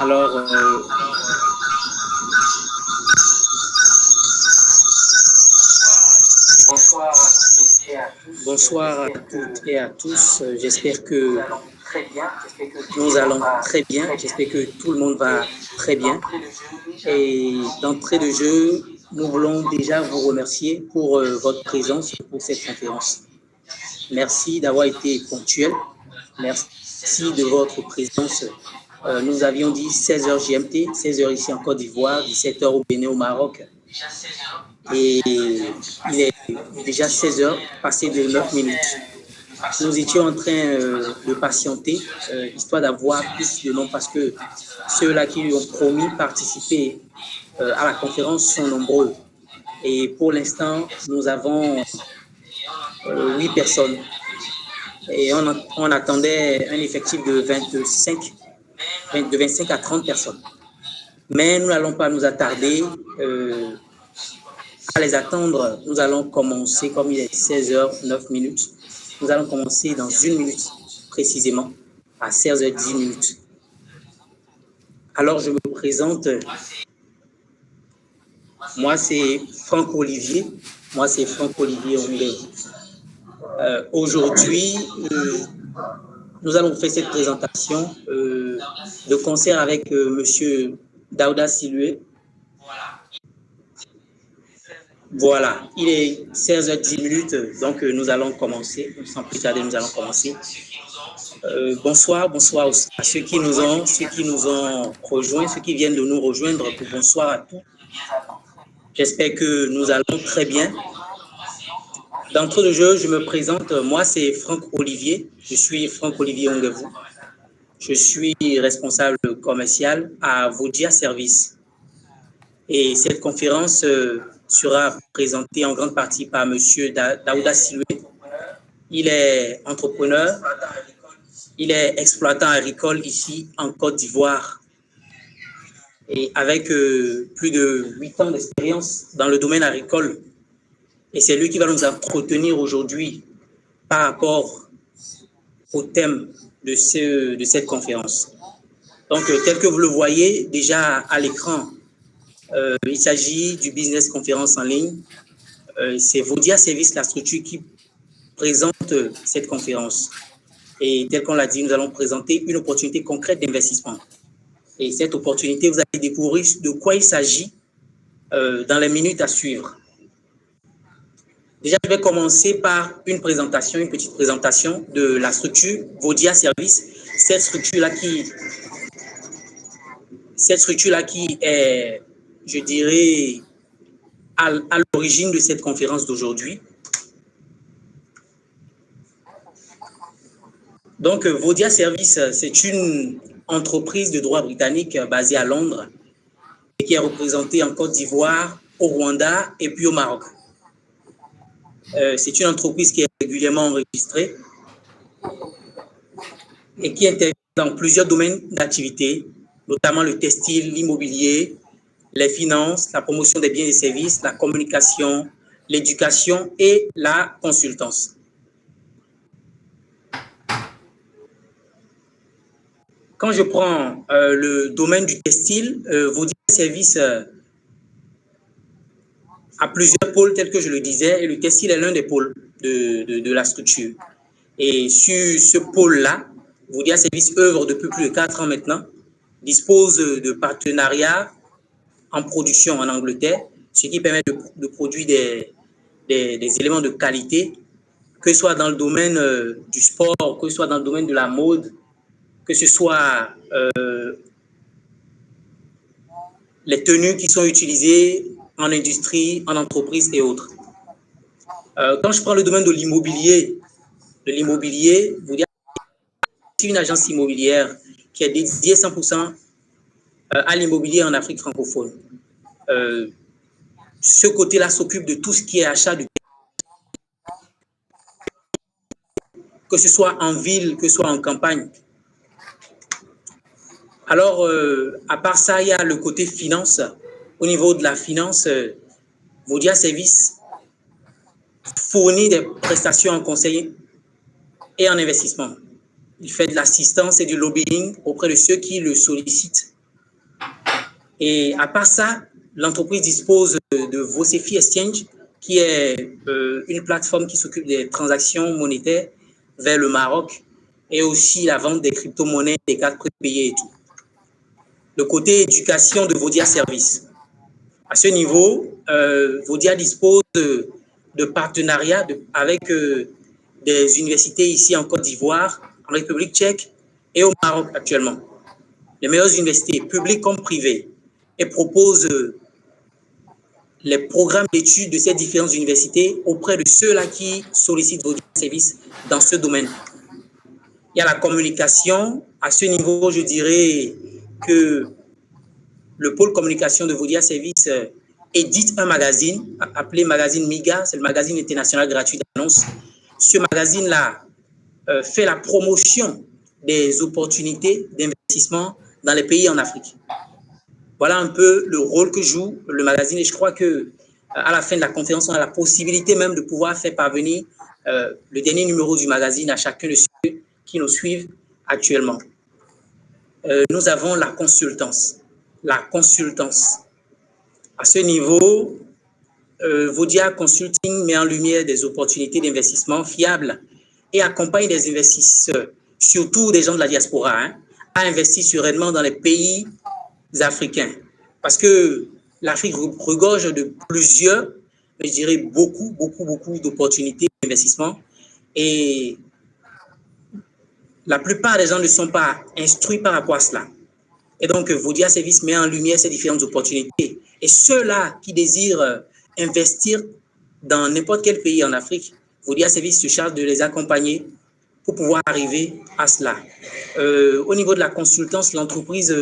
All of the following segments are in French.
Alors, bonsoir à toutes et à tous. J'espère que nous allons très bien. J'espère que tout le monde va très bien. Et d'entrée de jeu, nous voulons déjà vous remercier pour votre présence pour cette conférence. Merci d'avoir été ponctuel. Merci de votre présence. Nous avions dit 16h GMT, 16h ici en Côte d'Ivoire, 17h au Bénin, au Maroc. Et il est déjà 16h, passé de 9 minutes. Nous étions en train de patienter, histoire d'avoir plus de noms, parce que ceux-là qui lui ont promis participer à la conférence sont nombreux. Et pour l'instant, nous avons 8 personnes. Et on attendait un effectif de 25 à 30 personnes. Mais nous n'allons pas nous attarder à les attendre. Nous allons commencer, comme il est 16h09 minutes, nous allons commencer dans 1 minute précisément, à 16h10 minutes. Alors je me présente, moi c'est Franck Olivier, Aujourd'hui, nous allons faire cette présentation de concert avec Monsieur Daouda Silué. Voilà, il est 16h10 minutes, donc nous allons commencer. Sans plus tarder, nous allons commencer. Bonsoir à ceux qui nous ont rejoints, ceux qui viennent de nous rejoindre. Bonsoir à tous. J'espère que nous allons très bien. D'entrée de jeu, je me présente. Moi, c'est Franck Olivier. Je suis Franck Olivier Ongevou. Je suis responsable commercial à Vodia Service. Et cette conférence sera présentée en grande partie par M. Daouda Silué. Il est entrepreneur, il est exploitant agricole ici en Côte d'Ivoire et avec plus de 8 ans d'expérience dans le domaine agricole. Et c'est lui qui va nous entretenir aujourd'hui par rapport au thème de cette conférence. Donc, tel que vous le voyez déjà à l'écran, il s'agit du business conférence en ligne. C'est Vodia Service, la structure qui présente cette conférence. Et tel qu'on l'a dit, nous allons présenter une opportunité concrète d'investissement. Et cette opportunité, vous allez découvrir de quoi il s'agit dans les minutes à suivre. Déjà, je vais commencer par une petite présentation de la structure Vodia Service. Cette structure-là qui est, je dirais, à l'origine de cette conférence d'aujourd'hui. Donc, Vodia Service, c'est une entreprise de droit britannique basée à Londres et qui est représentée en Côte d'Ivoire, au Rwanda et puis au Maroc. C'est une entreprise qui est régulièrement enregistrée et qui intervient dans plusieurs domaines d'activité, notamment le textile, l'immobilier, les finances, la promotion des biens et services, la communication, l'éducation et la consultance. Quand je prends le domaine du textile, Vodia Service a plusieurs pôles tels que je le disais, et le textile est l'un des pôles de la structure. Et sur ce pôle-là, Vodia Service œuvre depuis plus de 4 ans maintenant, dispose de partenariats en production en Angleterre, ce qui permet de produire des éléments de qualité, que ce soit dans le domaine du sport, que ce soit dans le domaine de la mode, que ce soit les tenues qui sont utilisées en industrie, en entreprise et autres. Quand je prends le domaine de l'immobilier, vous dire c'est une agence immobilière qui est dédiée 100% à l'immobilier en Afrique francophone. Ce côté-là s'occupe de tout ce qui est achat de que ce soit en ville, que ce soit en campagne. Alors, à part ça, il y a le côté finance. Au niveau de la finance, Vodia Service fournit des prestations en conseil et en investissement. Il fait de l'assistance et du lobbying auprès de ceux qui le sollicitent Et à part ça, l'entreprise dispose de Vocefi Exchange, qui est une plateforme qui s'occupe des transactions monétaires vers le Maroc et aussi la vente des crypto-monnaies, des cartes prépayées et tout. Le côté éducation de Vodia Service. À ce niveau, Vodia dispose de partenariats avec des universités ici en Côte d'Ivoire, en République tchèque et au Maroc actuellement. Les meilleures universités, publiques comme privées, et propose les programmes d'études de ces différentes universités auprès de ceux-là qui sollicitent vos services dans ce domaine. Il y a la communication. À ce niveau, je dirais que le pôle communication de Vodia Service édite un magazine appelé Magazine MIGA, c'est le magazine international gratuit d'annonces. Ce magazine-là fait la promotion des opportunités d'investissement dans les pays en Afrique. Voilà un peu le rôle que joue le magazine et je crois que à la fin de la conférence, on a la possibilité même de pouvoir faire parvenir le dernier numéro du magazine à chacun de ceux qui nous suivent actuellement. Nous avons la consultance. La consultance. À ce niveau, Vodia Consulting met en lumière des opportunités d'investissement fiables et accompagne des investisseurs, surtout des gens de la diaspora, hein, à investir sereinement dans les pays africains. Parce que l'Afrique regorge de plusieurs, je dirais beaucoup d'opportunités d'investissement et la plupart des gens ne sont pas instruits par rapport à cela. Et donc, Vodia Service met en lumière ces différentes opportunités. Et ceux-là qui désirent investir dans n'importe quel pays en Afrique, Vodia Service se charge de les accompagner pour pouvoir arriver à cela. Au niveau de la consultance, l'entreprise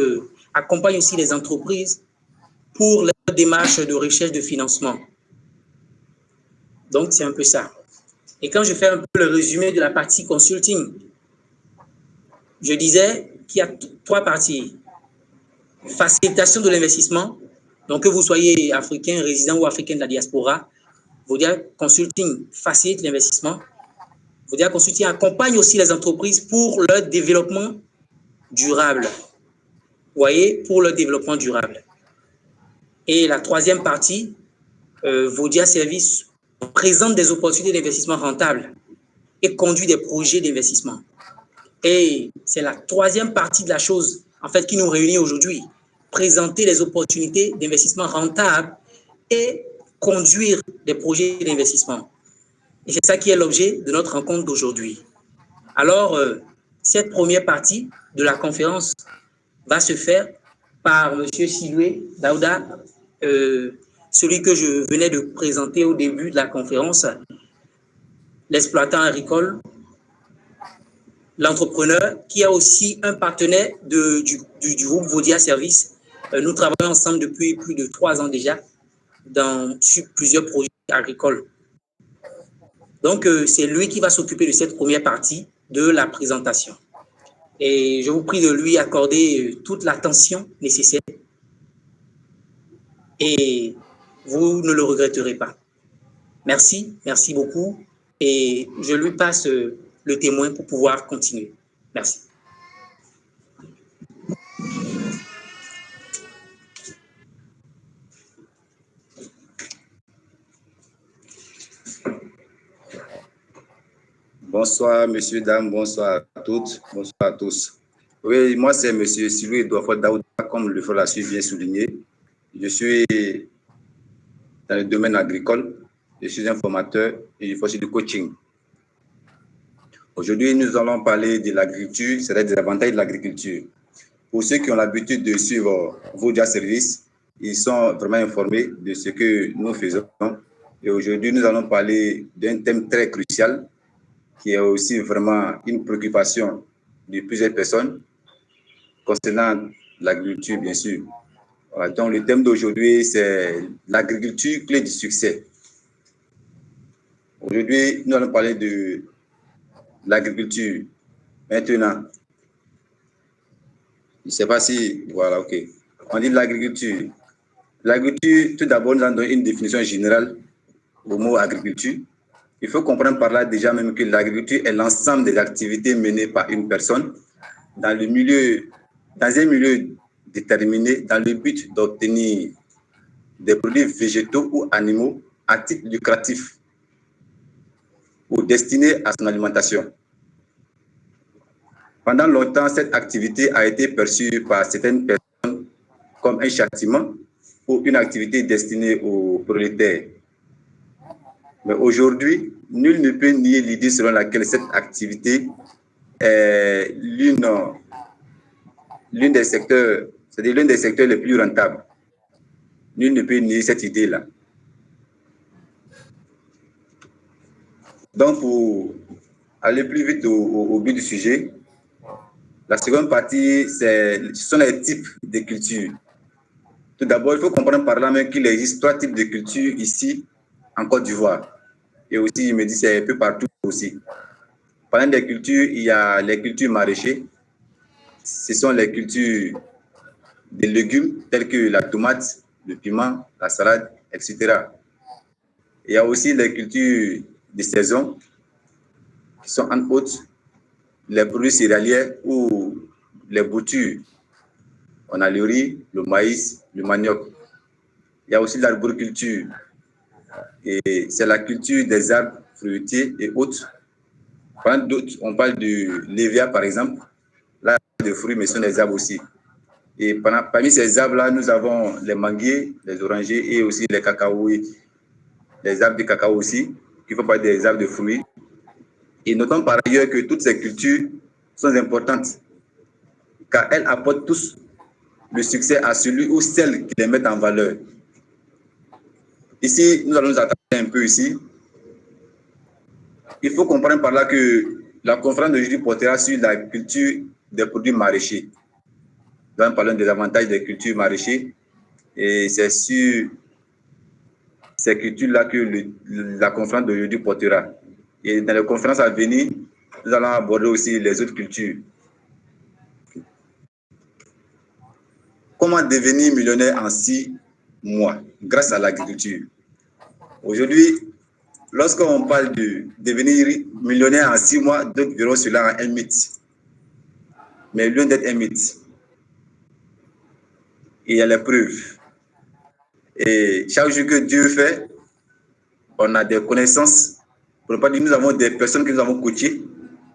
accompagne aussi les entreprises pour leur démarche de recherche de financement. Donc, c'est un peu ça. Et quand je fais un peu le résumé de la partie consulting, je disais qu'il y a 3 parties. Facilitation de l'investissement, donc que vous soyez africain, résident ou africain de la diaspora, Vodia Consulting facilite l'investissement. Vodia Consulting accompagne aussi les entreprises pour leur développement durable. Vous voyez, pour leur développement durable. Et la 3e partie, Vodia Service présente des opportunités d'investissement rentables et conduit des projets d'investissement. Et c'est la 3e partie de la chose, en fait, qui nous réunit aujourd'hui. Présenter les opportunités d'investissement rentables et conduire des projets d'investissement. Et c'est ça qui est l'objet de notre rencontre d'aujourd'hui. Alors, cette première partie de la conférence va se faire par M. Siloué Daouda, celui que je venais de présenter au début de la conférence, l'exploitant agricole, l'entrepreneur qui est aussi un partenaire du groupe Vodia Service. Nous travaillons ensemble depuis plus de 3 ans déjà sur plusieurs projets agricoles. Donc, c'est lui qui va s'occuper de cette première partie de la présentation. Et je vous prie de lui accorder toute l'attention nécessaire et vous ne le regretterez pas. Merci, merci beaucoup. Et je lui passe le témoin pour pouvoir continuer. Merci. Bonsoir, messieurs, dames, bonsoir à toutes, bonsoir à tous. Oui, moi, c'est M. Siloué Daouda, comme le frère l'a bien souligné. Je suis dans le domaine agricole, je suis un formateur et je fais aussi du coaching. Aujourd'hui, nous allons parler de l'agriculture, c'est-à-dire des avantages de l'agriculture. Pour ceux qui ont l'habitude de suivre Vodia Service, ils sont vraiment informés de ce que nous faisons. Et aujourd'hui, nous allons parler d'un thème très crucial qui est aussi vraiment une préoccupation de plusieurs personnes concernant l'agriculture, bien sûr. Voilà, donc, le thème d'aujourd'hui, c'est l'agriculture clé du succès. Aujourd'hui, nous allons parler de l'agriculture. Maintenant, je ne sais pas si... Voilà, OK. On dit l'agriculture. L'agriculture, tout d'abord, nous allons donner une définition générale au mot agriculture. Il faut comprendre par là déjà même que l'agriculture est l'ensemble des activités menées par une personne dans un milieu déterminés dans le but d'obtenir des produits végétaux ou animaux à titre lucratif ou destinés à son alimentation. Pendant longtemps, cette activité a été perçue par certaines personnes comme un châtiment ou une activité destinée aux prolétaires. Mais aujourd'hui, nul ne peut nier l'idée selon laquelle cette activité est l'un des secteurs, c'est-à-dire l'un des secteurs les plus rentables. Nul ne peut nier cette idée-là. Donc, pour aller plus vite au but du sujet, la seconde partie, ce sont les types de cultures. Tout d'abord, il faut comprendre par là même qu'il existe 3 types de cultures ici en Côte d'Ivoire. Et aussi, je me dis, c'est un peu partout aussi. Parlant des cultures, il y a les cultures maraîchères. Ce sont les cultures des légumes tels que la tomate, le piment, la salade, etc. Il y a aussi les cultures de saison qui sont entre autres les produits céréaliers ou les boutures. On a le riz, le maïs, le manioc. Il y a aussi l'arboriculture. Et c'est la culture des arbres fruitiers et autres. On parle de l'évia, par exemple. Là, des fruits, mais ce sont des arbres aussi. Et parmi ces arbres-là, nous avons les manguiers, les orangers et aussi les cacaoyers, les arbres de cacao aussi, qui font partie des arbres de fruits. Et notons par ailleurs que toutes ces cultures sont importantes, car elles apportent tous le succès à celui ou celle qui les met en valeur. Ici, nous allons nous attarder un peu ici. Il faut comprendre par là que la conférence d'aujourd'hui portera sur la culture des produits maraîchers. Nous parlons des avantages des cultures maraîchères et c'est sur ces cultures-là que la conférence d'aujourd'hui portera. Et dans les conférences à venir, nous allons aborder aussi les autres cultures. Comment devenir millionnaire en 6 mois grâce à l'agriculture? Aujourd'hui, lorsqu'on parle de devenir millionnaire en 6 mois, d'autres verront cela un mythe. Mais loin d'être un mythe, il y a les preuves. Et chaque jour que Dieu fait, on a des connaissances. Pour ne pas dire, nous avons des personnes que nous avons coachées,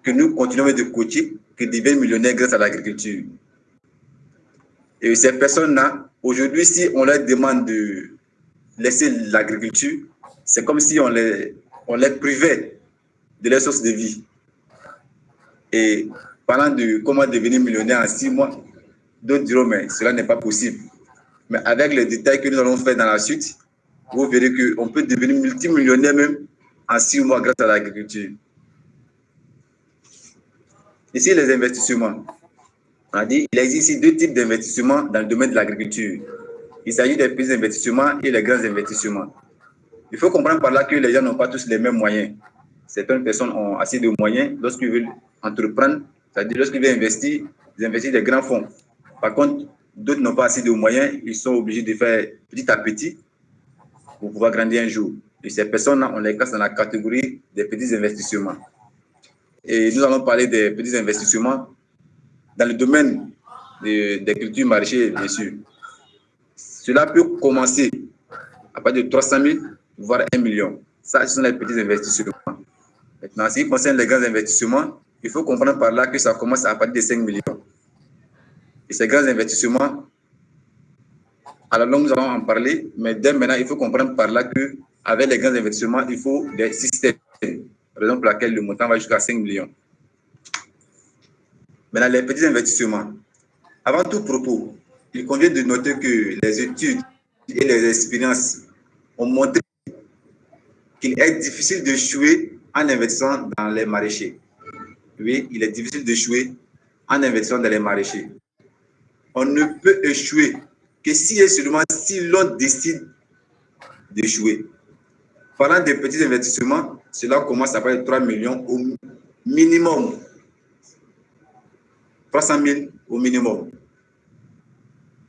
que nous continuons de coacher, qui deviennent millionnaires grâce à l'agriculture. Et ces personnes-là, aujourd'hui, si on leur demande de laisser l'agriculture, c'est comme si on les privait de leur source de vie. Et parlant de comment devenir millionnaire en 6 mois, d'autres diront, mais cela n'est pas possible. Mais avec les détails que nous allons faire dans la suite, vous verrez qu'on peut devenir multimillionnaire même en 6 mois grâce à l'agriculture. Ici, les investissements. On a dit qu'il existe ici 2 types d'investissements dans le domaine de l'agriculture. Il s'agit des petits investissements et les grands investissements. Il faut comprendre par là que les gens n'ont pas tous les mêmes moyens. Certaines personnes ont assez de moyens lorsqu'ils veulent entreprendre, c'est-à-dire lorsqu'ils veulent investir, ils investissent des grands fonds. Par contre, d'autres n'ont pas assez de moyens, ils sont obligés de faire petit à petit pour pouvoir grandir un jour. Et ces personnes-là, on les classe dans la catégorie des petits investissements. Et nous allons parler des petits investissements dans le domaine des cultures maraîchères, bien sûr. Cela peut commencer à partir de 300 000, voire 1 million. Ça, ce sont les petits investissements. Maintenant, en ce qui concerne les grands investissements, il faut comprendre par là que ça commence à partir de 5 millions. Et ces grands investissements, à la longue, nous allons en parler, mais dès maintenant, il faut comprendre par là qu'avec les grands investissements, il faut des systèmes. Raison pour laquelle le montant va jusqu'à 5 millions. Maintenant, les petits investissements. Avant tout propos, il convient de noter que les études et les expériences ont montré qu'il est difficile d'échouer en investissant dans les maraîchers. Oui, il est difficile d'échouer en investissant dans les maraîchers. On ne peut échouer que si et seulement si l'on décide d'échouer. Parlant des petits investissements, cela commence à partir de 3 millions au minimum. 300 000 au minimum.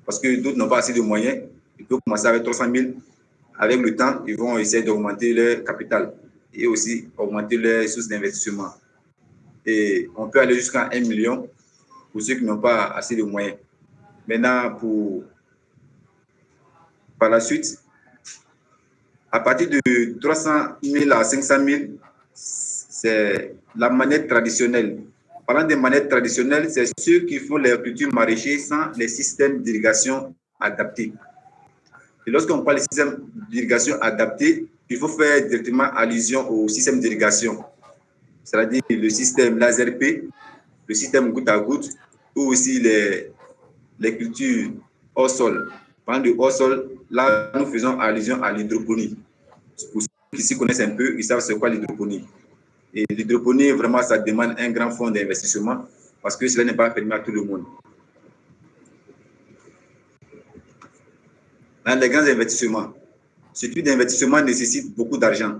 Parce que d'autres n'ont pas assez de moyens. Ils peuvent commencer avec 300 000. Avec le temps, ils vont essayer d'augmenter leur capital et aussi augmenter leurs sources d'investissement. Et on peut aller jusqu'à 1 million pour ceux qui n'ont pas assez de moyens. Maintenant, par la suite, à partir de 300 000 à 500 000, c'est la manette traditionnelle. Parlant des manettes traditionnelles, c'est ceux qui font les cultures maraîchères sans les systèmes d'irrigation adaptés. Et lorsqu'on parle de système d'irrigation adapté, il faut faire directement allusion au système d'irrigation, c'est-à-dire le système laser P, le système goutte à goutte, ou aussi les cultures hors sol. Parlant de hors sol, là, nous faisons allusion à l'hydroponie. Pour ceux qui s'y connaissent un peu, ils savent c'est quoi l'hydroponie. Et l'hydroponie, vraiment, ça demande un grand fonds d'investissement parce que cela n'est pas permis à tout le monde. Dans les grands investissements, ce type d'investissement nécessite beaucoup d'argent,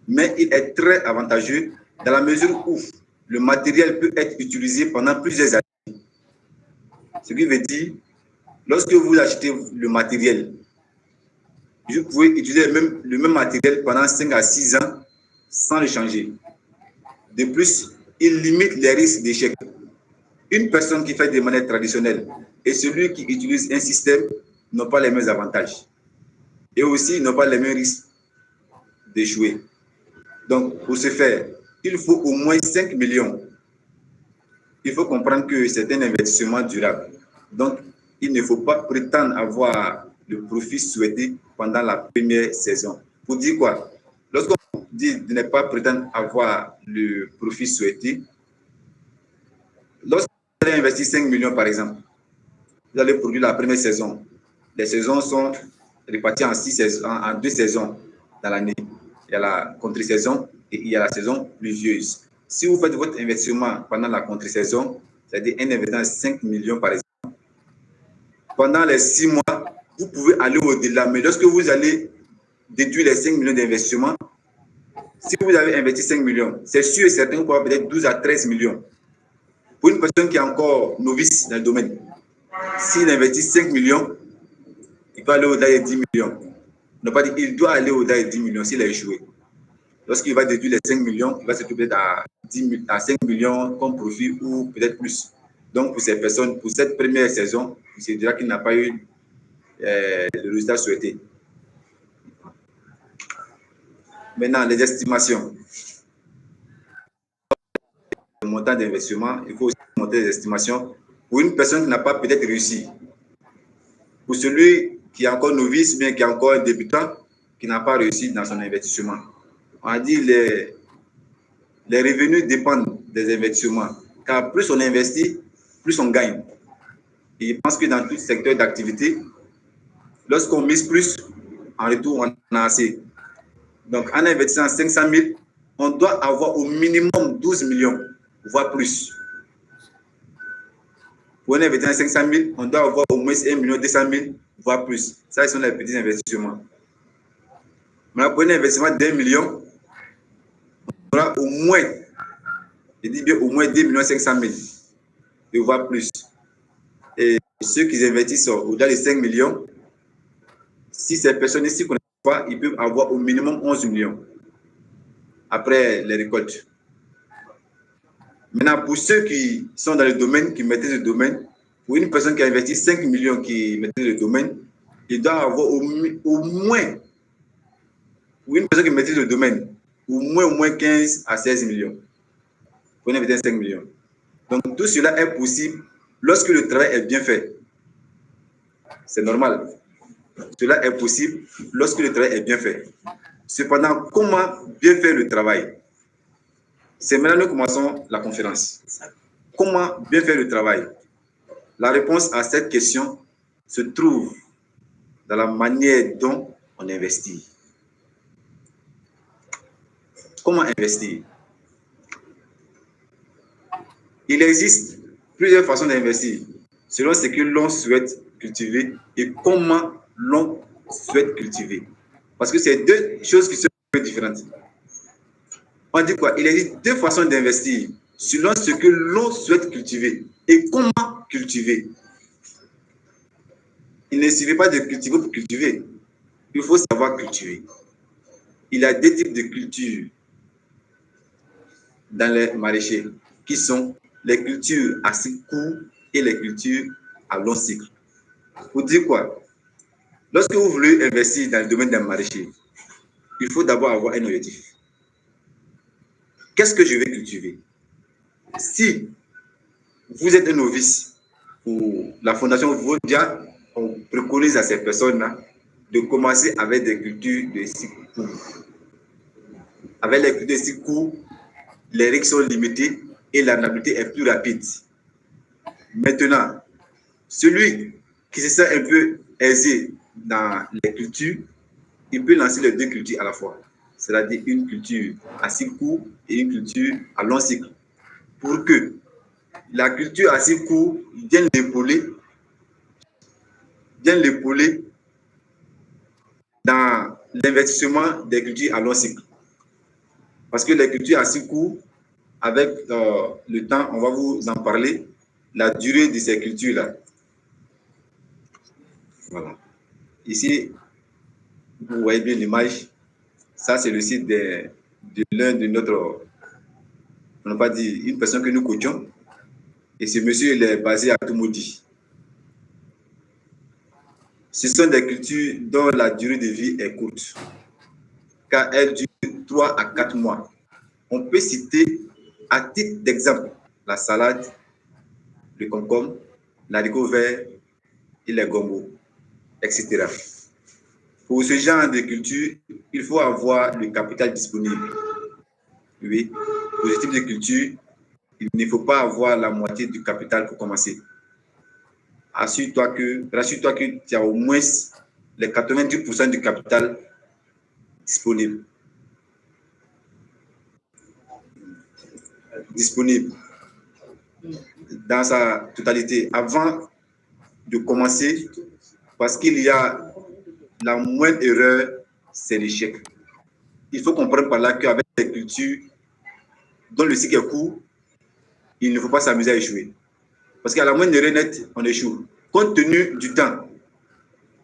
mais il est très avantageux dans la mesure où le matériel peut être utilisé pendant plusieurs années. Ce qui veut dire, lorsque vous achetez le matériel, vous pouvez utiliser le même matériel pendant 5 à 6 ans sans le changer. De plus, il limite les risques d'échec. Une personne qui fait des manettes traditionnelles et celui qui utilise un système n'ont pas les mêmes avantages. Et aussi, n'ont pas les mêmes risques d'échouer. Donc, pour ce faire, il faut au moins 5 millions. Il faut comprendre que c'est un investissement durable. Donc, il ne faut pas prétendre avoir le profit souhaité pendant la première saison. Pour dire quoi? Lorsqu'on dit de ne pas prétendre avoir le profit souhaité, lorsque vous allez investir 5 millions par exemple, vous allez produire la première saison. Les saisons sont réparties en 2 saisons dans l'année. Il y a la contre-saison et il y a la saison pluvieuse. Si vous faites votre investissement pendant la contre-saison, c'est-à-dire un investissement de 5 millions par exemple, pendant les 6 mois, vous pouvez aller au-delà. Mais lorsque vous allez déduire les 5 millions d'investissement, si vous avez investi 5 millions, c'est sûr et certain que vous pouvez peut-être 12 à 13 millions. Pour une personne qui est encore novice dans le domaine, s'il investit 5 millions, il peut aller au-delà de 10 millions. Non, pas dire, il doit aller au-delà de 10 millions s'il a échoué. Lorsqu'il va déduire les 5 millions, il va se trouver à 5 millions comme profit ou peut-être plus. Donc, pour ces personnes, pour cette première saison, il se dira qu'il n'a pas eu le résultat souhaité. Maintenant, les estimations. Le montant d'investissement, il faut aussi monter les estimations pour une personne qui n'a pas peut-être réussi. Pour celui qui est encore novice, bien qui est encore un débutant, qui n'a pas réussi dans son investissement. On a dit les revenus dépendent des investissements. Car plus on investit, plus on gagne. Et je pense que dans tout secteur d'activité, lorsqu'on mise plus, en retour, on a assez. Donc, en investissant 500 000, on doit avoir au minimum 12 millions, voire plus. Pour un investissement 500 000, on doit avoir au moins 1 million 200 000, voire plus. Ça, ce sont les petits investissements. Maintenant, pour un investissement d'1 million, on aura au moins, je dis bien au moins 2 millions 500 000, et voire plus. Et ceux qui investissent au-delà de 5 millions, si ces personnes ici ne connaissent pas, ils peuvent avoir au minimum 11 millions après les récoltes. Maintenant, pour ceux qui sont dans le domaine, qui maîtrisent le domaine, pour une personne qui a investi 5 millions qui maîtrise le domaine, il doit avoir au moins, pour une personne qui maîtrise le domaine, au moins 15 à 16 millions pour investir 5 millions. Donc, tout cela est possible lorsque le travail est bien fait. C'est normal. Cela est possible lorsque le travail est bien fait. Cependant, comment bien faire le travail? C'est maintenant que nous commençons la conférence. Comment bien faire le travail? La réponse à cette question se trouve dans la manière dont on investit. Comment investir? Il existe plusieurs façons d'investir selon ce que l'on souhaite cultiver et comment l'on souhaite cultiver. Parce que c'est deux choses qui sont un peu différentes. On dit quoi? Il existe deux façons d'investir selon ce que l'on souhaite cultiver et comment cultiver. Il ne suffit pas de cultiver pour cultiver. Il faut savoir cultiver. Il y a deux types de cultures dans les maraîchers qui sont les cultures à cycle court et les cultures à long cycle. Pour dire quoi? Lorsque vous voulez investir dans le domaine d'un maraîcher, il faut d'abord avoir un objectif. Qu'est-ce que je vais cultiver? Si vous êtes un novice, ou la Fondation Vodia, on préconise à ces personnes-là de commencer avec des cultures de cycle court. Avec les cultures de cycle court, les risques sont limités et la rentabilité est plus rapide. Maintenant, celui qui se sent un peu aisé dans les cultures, il peut lancer les deux cultures à la fois. C'est-à-dire une culture à cycle court et une culture à long cycle. Pour que la culture à cycle court vienne l'épauler dans l'investissement des cultures à long cycle. Parce que les cultures à cycle court, avec le temps, on va vous en parler, la durée de ces cultures-là. Voilà. Ici, vous voyez bien l'image. Ça, c'est le site de l'un de notre, on n'a pas dit, une personne que nous coachons. Et ce monsieur, il est basé à Toumoudi. Ce sont des cultures dont la durée de vie est courte, car elle dure 3 à 4 mois. On peut citer, à titre d'exemple, la salade, le concombre, l'haricot vert et les gombos, etc. Pour ce genre de culture, il faut avoir le capital disponible. Oui, pour ce type de culture, il ne faut pas avoir la moitié du capital pour commencer. Rassure-toi que tu as au moins les 90% du capital disponible. Dans sa totalité avant de commencer, parce qu'il y a la moindre erreur, c'est l'échec. Il faut comprendre par là qu'avec les cultures dont le cycle est court, il ne faut pas s'amuser à échouer. Parce qu'à la moindre erreur nette, on échoue. Compte tenu du temps,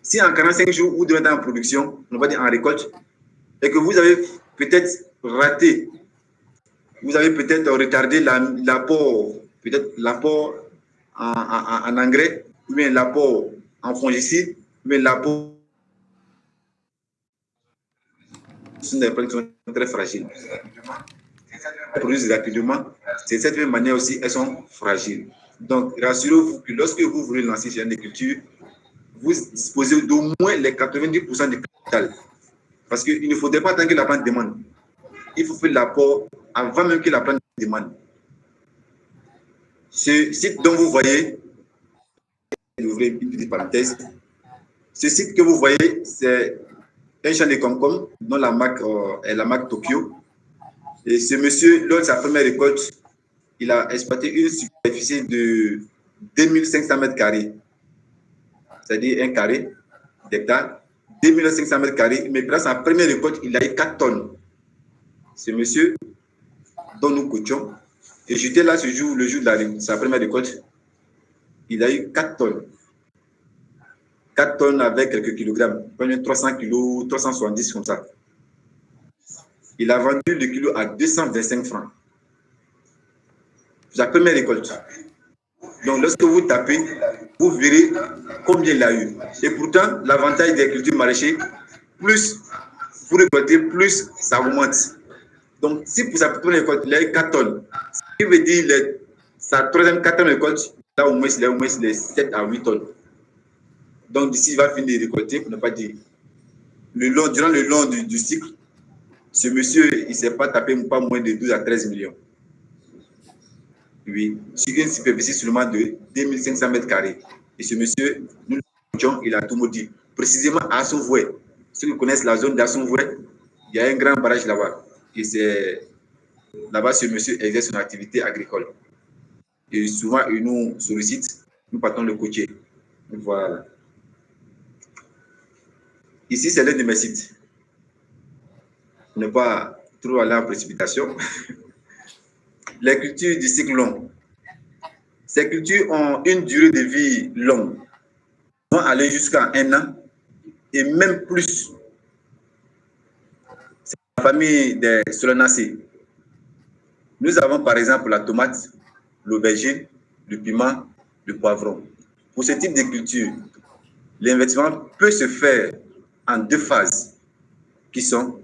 si en 45 jours, vous devez être en production, on va dire en récolte, et que vous avez peut-être raté, vous avez peut-être retardé l'apport, peut-être l'apport en engrais, ou bien l'apport en fongicide, ou bien l'apport. Ce sont des plantes qui sont très fragiles. Elles produisent rapidement. De cette même manière aussi, elles sont fragiles. Donc, rassurez-vous que lorsque vous voulez lancer ce genre de culture, vous disposez d'au moins les 90% du capital. Parce qu'il ne faudrait pas attendre que la plante demande. Il faut faire l'apport avant même que la plante demande. Ce site dont vous voyez, j'ouvre une petite parenthèse, ce site que vous voyez, c'est un champ de concombre dont la marque est la marque Tokyo. Et ce monsieur, lors de sa première récolte, il a exploité une superficie de 2500 mètres carrés, c'est-à-dire un carré d'hectare, 2500 mètres carrés, mais grâce à sa première récolte, il a eu 4 tonnes. Ce monsieur dont nous coachons, et j'étais là ce jour, le jour de sa première récolte, il a eu 4 tonnes. 4 tonnes avec quelques kilogrammes, 300 kilos, 370 comme ça. Il a vendu le kilo à 225 francs. Sa première récolte. Donc, lorsque vous tapez, vous verrez combien il a eu. Et pourtant, l'avantage des cultures maraîchères, plus vous récoltez, plus ça augmente. Donc, si pour sa première récolte, il a eu 4 tonnes, ce qui veut dire sa troisième, quatrième récolte, il a au moins les 7 à 8 tonnes. Donc, d'ici, il va finir de récolter, pour ne pas dire. Durant le long du cycle, ce monsieur, il ne s'est pas tapé pas moins de 12 à 13 millions. Oui, sur une superficie seulement de 2500 mètres carrés. Et ce monsieur, nous il a tout maudit. Précisément à Assonvoué. Ceux qui connaissent la zone d'Assonvoué, il y a un grand barrage là-bas. Et c'est là-bas ce monsieur exerce son activité agricole. Et souvent, il nous sollicite, nous partons le coacher. Voilà. Ici, c'est l'un de mes sites. Pour ne pas trop aller en précipitation. Les cultures du cycle long. Ces cultures ont une durée de vie longue. Vont aller jusqu'à 1 an et même plus. C'est la famille des solanacées. Nous avons par exemple la tomate, l'aubergine, le piment, le poivron. Pour ce type de culture, l'investissement peut se faire en 2 phases qui sont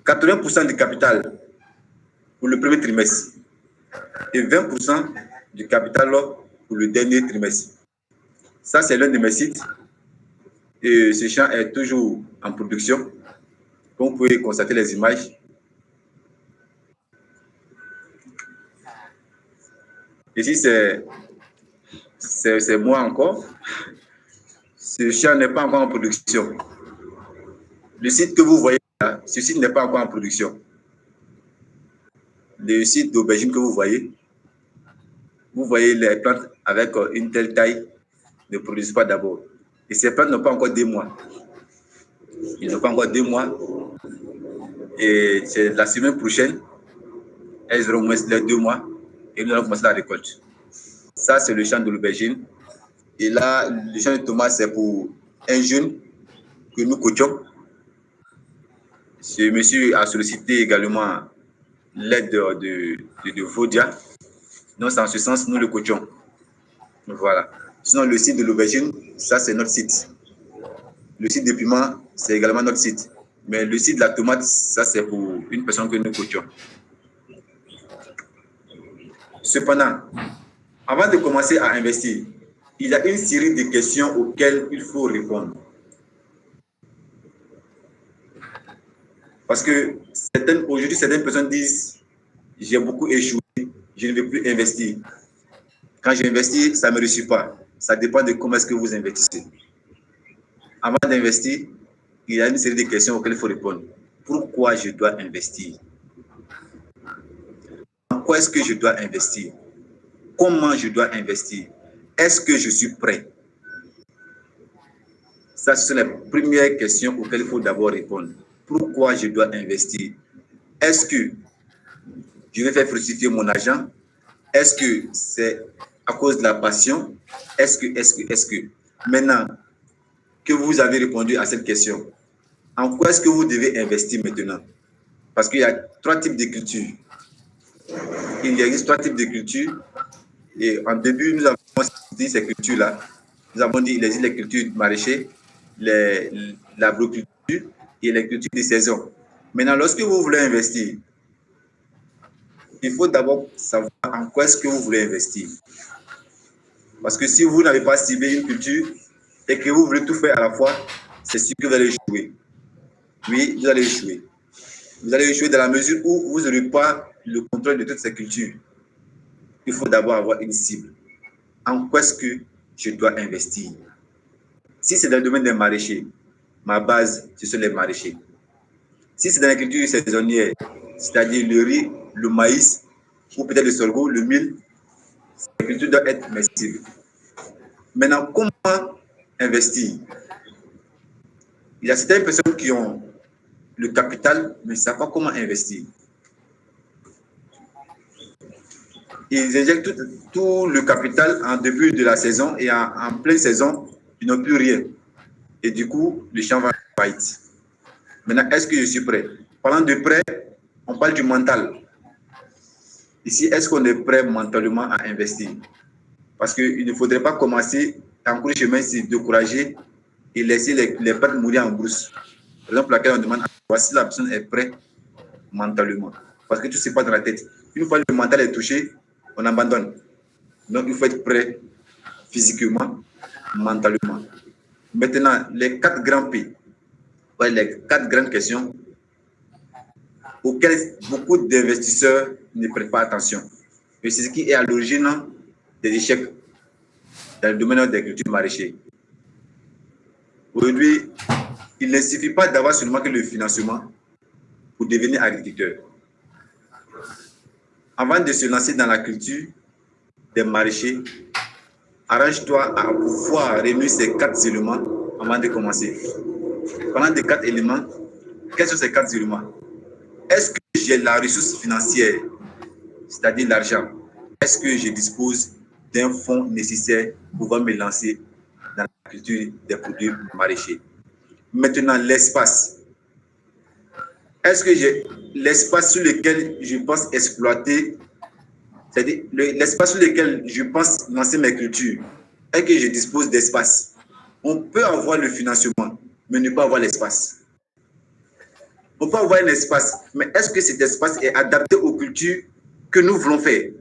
80% du capital pour le premier trimestre et 20% du capital pour le dernier trimestre. Ça, c'est l'un de mes sites. Et ce champ est toujours en production. Comme vous pouvez constater les images. Ici, c'est moi encore. Ce champ n'est pas encore en production. Le site que vous voyez là, ce site n'est pas encore en production. Le site d'aubergine que vous voyez les plantes avec une telle taille ne produisent pas d'abord. Et ces plantes n'ont pas encore 2 mois. Ils n'ont pas encore 2 mois. Et c'est la semaine prochaine, elles auront moins les 2 mois et nous allons commencer la récolte. Ça, c'est le champ de l'aubergine. Et là, le champ de tomates, c'est pour un jeune que nous coachons. Ce monsieur a sollicité également l'aide de Vodia. Donc, c'est en ce sens, nous le coachons. Voilà. Sinon, le site de l'aubergine, ça, c'est notre site. Le site de piment, c'est également notre site. Mais le site de la tomate, ça, c'est pour une personne que nous coachons. Cependant, avant de commencer à investir, il y a une série de questions auxquelles il faut répondre. Parce que aujourd'hui, certaines personnes disent « j'ai beaucoup échoué, je ne vais plus investir ». Quand j'investis, ça ne me réussit pas. Ça dépend de comment est-ce que vous investissez. Avant d'investir, il y a une série de questions auxquelles il faut répondre. Pourquoi je dois investir? En quoi est-ce que je dois investir? Comment je dois investir? Est-ce que je suis prêt? Ça, ce sont les premières questions auxquelles il faut d'abord répondre. Pourquoi je dois investir? Est-ce que je vais faire fructifier mon argent? Est-ce que c'est à cause de la passion? Est-ce que? Maintenant que vous avez répondu à cette question, en quoi est-ce que vous devez investir maintenant? Parce qu'il y a 3 types de cultures. Il existe 3 types de cultures. Et en début, nous avons dit ces cultures-là. Nous avons dit qu'il existe les cultures maraîchères, l'agriculture et les cultures de saison. Maintenant, lorsque vous voulez investir, il faut d'abord savoir en quoi est-ce que vous voulez investir. Parce que si vous n'avez pas ciblé une culture et que vous voulez tout faire à la fois, c'est sûr que vous allez échouer. Oui, vous allez échouer. Vous allez échouer dans la mesure où vous n'aurez pas le contrôle de toutes ces cultures. Il faut d'abord avoir une cible. En quoi est-ce que je dois investir? Si c'est dans le domaine des maraîchers, ma base, ce sont les maraîchers. Si c'est dans la culture saisonnière, c'est-à-dire le riz, le maïs, ou peut-être le sorgho, le mil, la culture doit être mes cibles. Maintenant, comment investir? Il y a certaines personnes qui ont le capital, mais ne savent pas comment investir. Ils injectent tout le capital en début de la saison et en pleine saison, ils n'ont plus rien. Et du coup, le champ va faillite. Maintenant, est-ce que je suis prêt? Parlant de prêt, on parle du mental. Ici, est-ce qu'on est prêt mentalement à investir? Parce qu'il ne faudrait pas commencer en cours de chemin, se décourager et laisser les pertes mourir en brousse. Raison pour laquelle on demande à voir si la personne est prête mentalement. Parce que tout se passe dans la tête. Une fois le mental est touché, on abandonne. Donc, il faut être prêt physiquement, mentalement. Maintenant, les 4 grands P, les 4 grandes questions auxquelles beaucoup d'investisseurs ne prêtent pas attention. Et c'est ce qui est à l'origine des échecs dans le domaine des cultures maraîchères. Aujourd'hui, il ne suffit pas d'avoir seulement que le financement pour devenir agriculteur. Avant de se lancer dans la culture des maraîchers, arrange-toi à pouvoir réunir ces 4 éléments avant de commencer. Parlant des 4 éléments, quels sont ces 4 éléments? Est-ce que j'ai la ressource financière, c'est-à-dire l'argent? Est-ce que je dispose d'un fonds nécessaire pour pouvoir me lancer dans la culture des produits maraîchers? Maintenant, l'espace. Est-ce que j'ai l'espace sur lequel je pense exploiter C'est-à-dire l'espace sur lequel je pense lancer mes cultures et que je dispose d'espace. On peut avoir le financement, mais ne pas avoir l'espace. On peut avoir un espace, mais est-ce que cet espace est adapté aux cultures que nous voulons faire?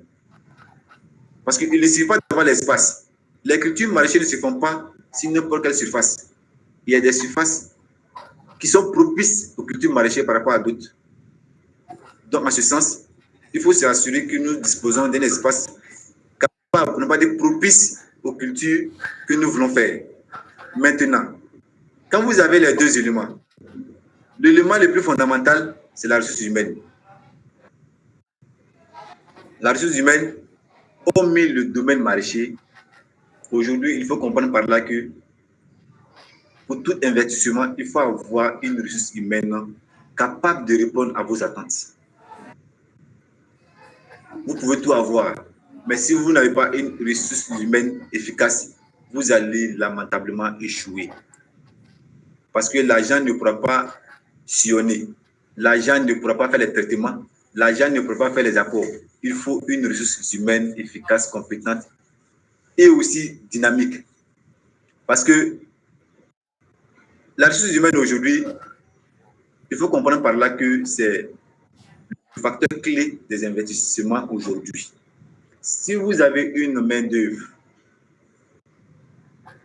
Parce qu'il ne suffit pas d'avoir l'espace. Les cultures maraîchères ne se font pas sur n'importe quelle surface. Il y a des surfaces qui sont propices aux cultures maraîchères par rapport à d'autres. Donc, en ce sens, il faut s'assurer que nous disposons d'un espace capable, pour ne pas dire propice aux cultures que nous voulons faire. Maintenant, quand vous avez les deux éléments, l'élément le plus fondamental, c'est la ressource humaine. La ressource humaine, hormis le domaine maraîcher, aujourd'hui, il faut comprendre par là que pour tout investissement, il faut avoir une ressource humaine capable de répondre à vos attentes. Vous pouvez tout avoir, mais si vous n'avez pas une ressource humaine efficace, vous allez lamentablement échouer. Parce que l'argent ne pourra pas sillonner, l'argent ne pourra pas faire les traitements, l'argent ne pourra pas faire les apports. Il faut une ressource humaine efficace, compétente et aussi dynamique. Parce que la ressource humaine aujourd'hui, il faut comprendre par là que c'est le facteur clé des investissements aujourd'hui. Si vous avez une main-d'œuvre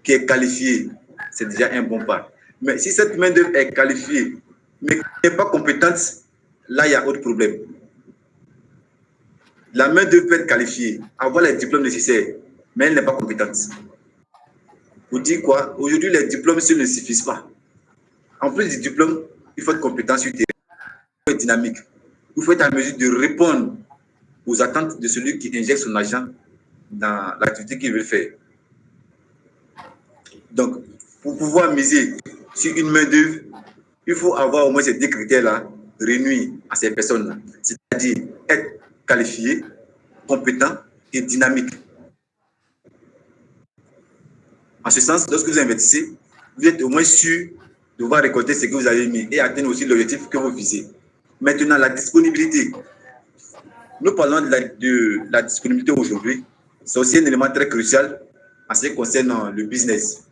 qui est qualifiée, c'est déjà un bon pas. Mais si cette main-d'œuvre est qualifiée, mais qui n'est pas compétente, là, il y a autre problème. La main-d'œuvre peut être qualifiée, avoir les diplômes nécessaires, mais elle n'est pas compétente. Vous dites quoi? Aujourd'hui, les diplômes seuls ne suffisent pas. En plus du diplôme, il faut être compétent sur le terrain, il faut être dynamique. Il faut être en mesure de répondre aux attentes de celui qui injecte son argent dans l'activité qu'il veut faire. Donc, pour pouvoir miser sur une main-d'œuvre, il faut avoir au moins ces deux critères-là réunis à ces personnes-là. C'est-à-dire être qualifié, compétent et dynamique. En ce sens, lorsque vous investissez, vous êtes au moins sûr de pouvoir récolter ce que vous avez mis et atteindre aussi l'objectif que vous visez. Maintenant, la disponibilité. Nous parlons de la disponibilité aujourd'hui. C'est aussi un élément très crucial en ce qui concerne le business.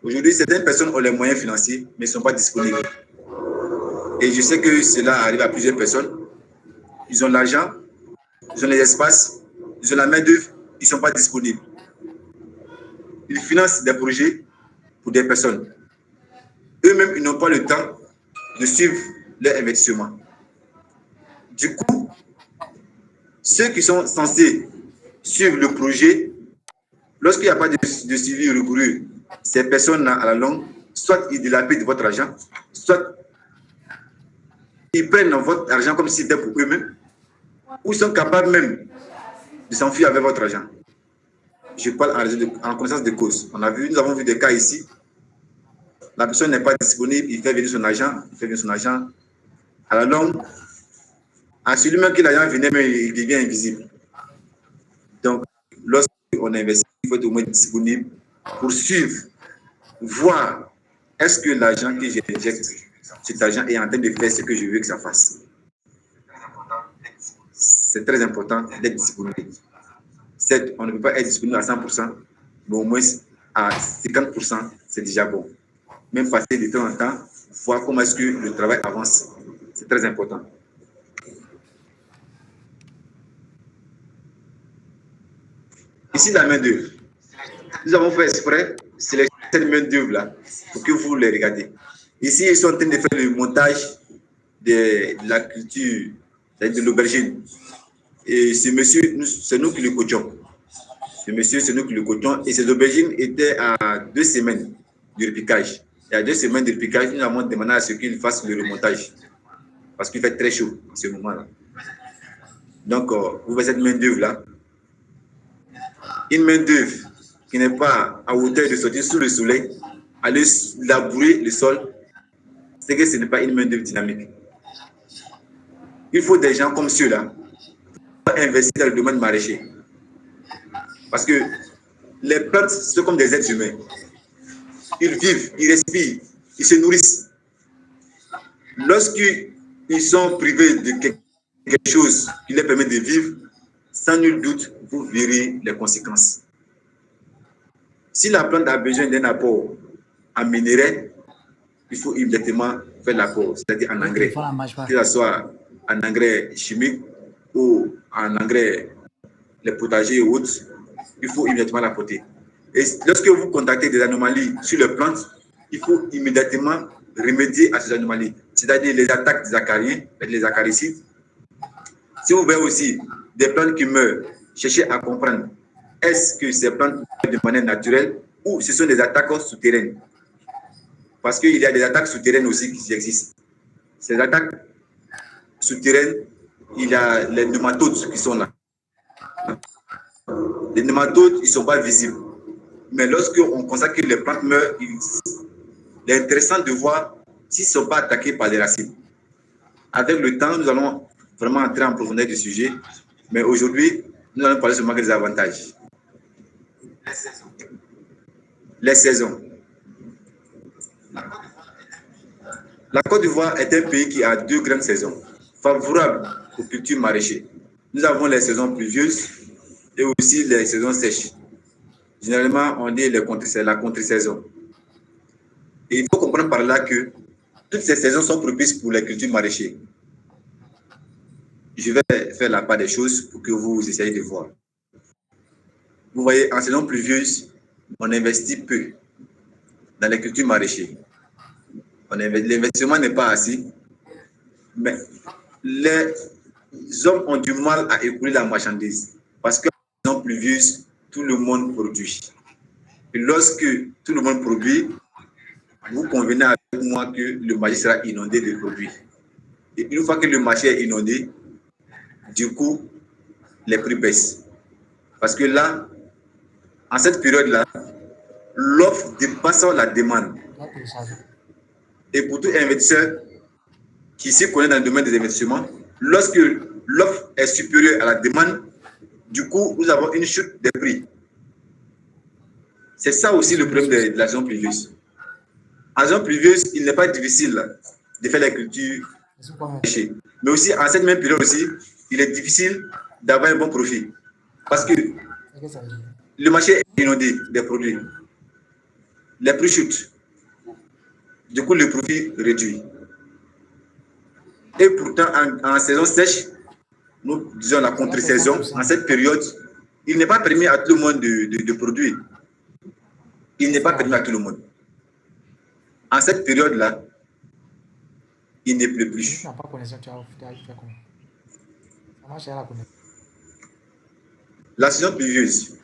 Aujourd'hui, certaines personnes ont les moyens financiers, mais ne sont pas disponibles. Et je sais que cela arrive à plusieurs personnes. Ils ont l'argent, ils ont les espaces, ils ont la main-d'œuvre, ils ne sont pas disponibles. Ils financent des projets pour des personnes. Eux-mêmes, ils n'ont pas le temps de suivre leur investissement. Du coup, ceux qui sont censés suivre le projet, lorsqu'il n'y a pas de suivi rigoureux, ces personnes-là, à la longue, soit ils dilapident votre argent, soit ils prennent votre argent comme si c'était pour eux-mêmes, ou sont capables même de s'enfuir avec votre argent. Je parle en connaissance de cause. Nous avons vu des cas ici. La personne n'est pas disponible, il fait venir son argent. À la longue, à celui même qui l'argent venait, mais il devient invisible. Donc, lorsqu'on investit, il faut être au moins disponible pour suivre, voir est-ce que l'argent que j'injecte, cet argent est en train de faire ce que je veux que ça fasse. C'est très important d'être disponible. Certes, on ne peut pas être disponible à 100%, mais au moins à 50%, c'est déjà bon. Même passer de temps en temps, voir comment est-ce que le travail avance. C'est très important. Ici, la main-d'œuvre. Nous avons fait exprès sélectionner cette main-d'œuvre-là pour que vous les regardez. Ici, ils sont en train de faire le montage de la culture, de l'aubergine. Et ce monsieur, c'est nous qui le coachons. Ce monsieur, c'est nous qui le coachons. Et ces aubergines étaient à 2 semaines de repiquage. Et à 2 semaines de repiquage, nous avons demandé à ce qu'il fasse le remontage. Parce qu'il fait très chaud en ce moment-là. Donc, vous voyez cette main-d'œuvre-là. Une main-d'œuvre qui n'est pas à hauteur de sortir sous le soleil, aller labourer le sol, c'est que ce n'est pas une main-d'œuvre dynamique. Il faut des gens comme ceux-là pour investir dans le domaine maraîcher. Parce que les plantes sont comme des êtres humains. Ils vivent, ils respirent, ils se nourrissent. Lorsqu'ils sont privés de quelque chose qui leur permet de vivre, sans nul doute, vous verrez les conséquences. Si la plante a besoin d'un apport en minerai, il faut immédiatement faire l'apport, c'est-à-dire en engrais, que ce soit en engrais chimique ou en engrais les potagers et autres, il faut immédiatement l'apporter. Et lorsque vous contactez des anomalies sur les plantes, il faut immédiatement remédier à ces anomalies, c'est-à-dire les attaques des acariens, les acaricides. Si vous voyez aussi des plantes qui meurent, cherchez à comprendre, est-ce que ces plantes meurent de manière naturelle ou ce sont des attaques souterraines? Parce qu'il y a des attaques souterraines aussi qui existent. Ces attaques souterraines, il y a les nématodes qui sont là. Les nématodes, ils ne sont pas visibles. Mais lorsqu'on constate que les plantes meurent, il est intéressant de voir s'ils ne sont pas attaqués par les racines. Avec le temps, nous allons vraiment entrer en profondeur du sujet. Mais aujourd'hui, nous allons parler seulement des avantages. Les saisons. La Côte d'Ivoire est un pays qui a deux grandes saisons, favorables aux cultures maraîchères. Nous avons les saisons pluvieuses et aussi les saisons sèches. Généralement, on dit la contre-saison. Et il faut comprendre par là que toutes ces saisons sont propices pour les cultures maraîchères. Je vais faire la part des choses pour que vous essayez de voir. Vous voyez, en saison pluvieuse, on investit peu dans les cultures maraîchères. L'investissement n'est pas assez, mais les hommes ont du mal à écouler la marchandise parce qu'en saison pluvieuse, tout le monde produit. Et lorsque tout le monde produit, vous convenez avec moi que le marché sera inondé de produits. Et une fois que le marché est inondé, du coup, les prix baissent. Parce que là, en cette période-là, l'offre dépasse la demande. Et pour tout investisseur qui s'y connaît dans le domaine des investissements, lorsque l'offre est supérieure à la demande, du coup, nous avons une chute des prix. C'est ça aussi le problème de la saison pluvieuse. En saison pluvieuse, il n'est pas difficile de faire la culture. Mais aussi, en cette même période aussi, il est difficile d'avoir un bon profit. Parce que le marché est inondé des produits. Les prix chutent. Du coup, le profit réduit. Et pourtant, en saison sèche, nous disons la contre-saison, en cette période, il n'est pas permis à tout le monde de produire. Il n'est pas permis à tout le monde. En cette période-là, il ne pleut plus. La saison pluvieuse.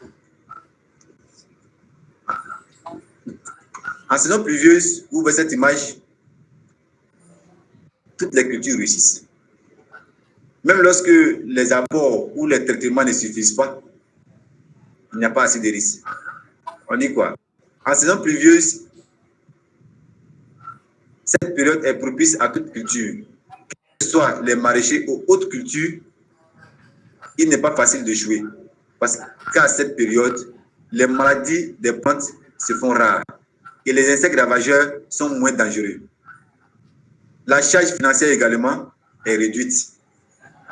En saison pluvieuse, vous voyez cette image, toutes les cultures réussissent. Même lorsque les apports ou les traitements ne suffisent pas, il n'y a pas assez de risques. On dit quoi? En saison pluvieuse, cette période est propice à toute culture. Que ce soit les maraîchers ou autres cultures, il n'est pas facile de jouer. Parce qu'à cette période, les maladies des plantes se font rares et les insectes ravageurs sont moins dangereux. La charge financière également est réduite.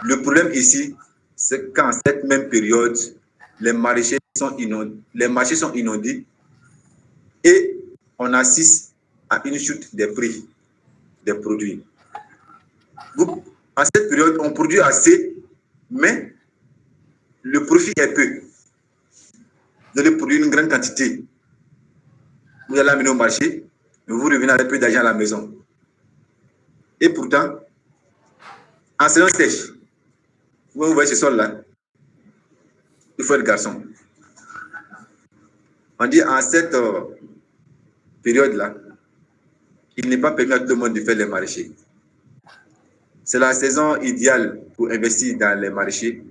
Le problème ici, c'est qu'en cette même période, les marchés sont inondés et on assiste à une chute des prix des produits. En cette période, on produit assez, mais le profit est peu. Vous allez produire une grande quantité. Vous allez amener au marché, mais vous revenez avec peu d'argent à la maison. Et pourtant, en saison sèche, vous voyez ce sol-là, il faut être garçon. On dit en cette période-là, il n'est pas permis à tout le monde de faire les maraîchers. C'est la saison idéale pour investir dans les maraîchers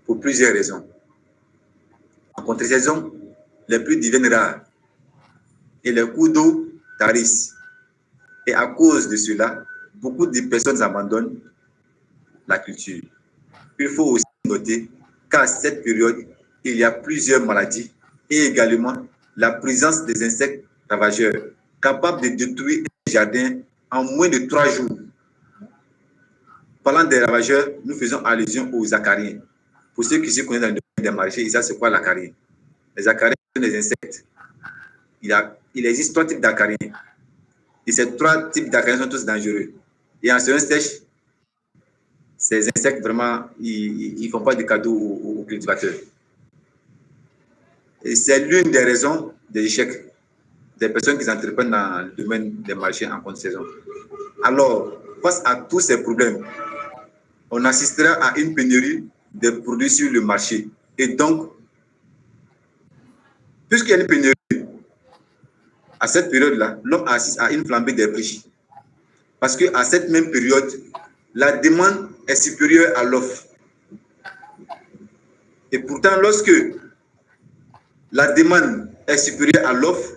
pour plusieurs raisons. En contre-saison, les pluies deviennent rares et les cours d'eau tarissent. Et à cause de cela, beaucoup de personnes abandonnent la culture. Il faut aussi noter qu'à cette période, il y a plusieurs maladies et également la présence des insectes ravageurs capables de détruire un jardin en moins de 3 jours. Parlant des ravageurs, nous faisons allusion aux acariens. Pour ceux qui se connaissent dans le domaine des marchés, ils savent c'est quoi l'acarien. Les acariens sont des insectes. Il existe 3 types d'acariens. Et ces 3 types d'acariens sont tous dangereux. Et en saison sèche, ces insectes, vraiment, ils ne font pas de cadeaux aux cultivateurs. Et c'est l'une des raisons des échecs des personnes qui entreprennent dans le domaine des marchés en contre-saison. Alors, face à tous ces problèmes, on assistera à une pénurie de produits sur le marché. Et donc, puisqu'il y a une pénurie, à cette période-là, l'homme assiste à une flambée des prix. Parce qu'à cette même période, la demande est supérieure à l'offre. Et pourtant, lorsque la demande est supérieure à l'offre,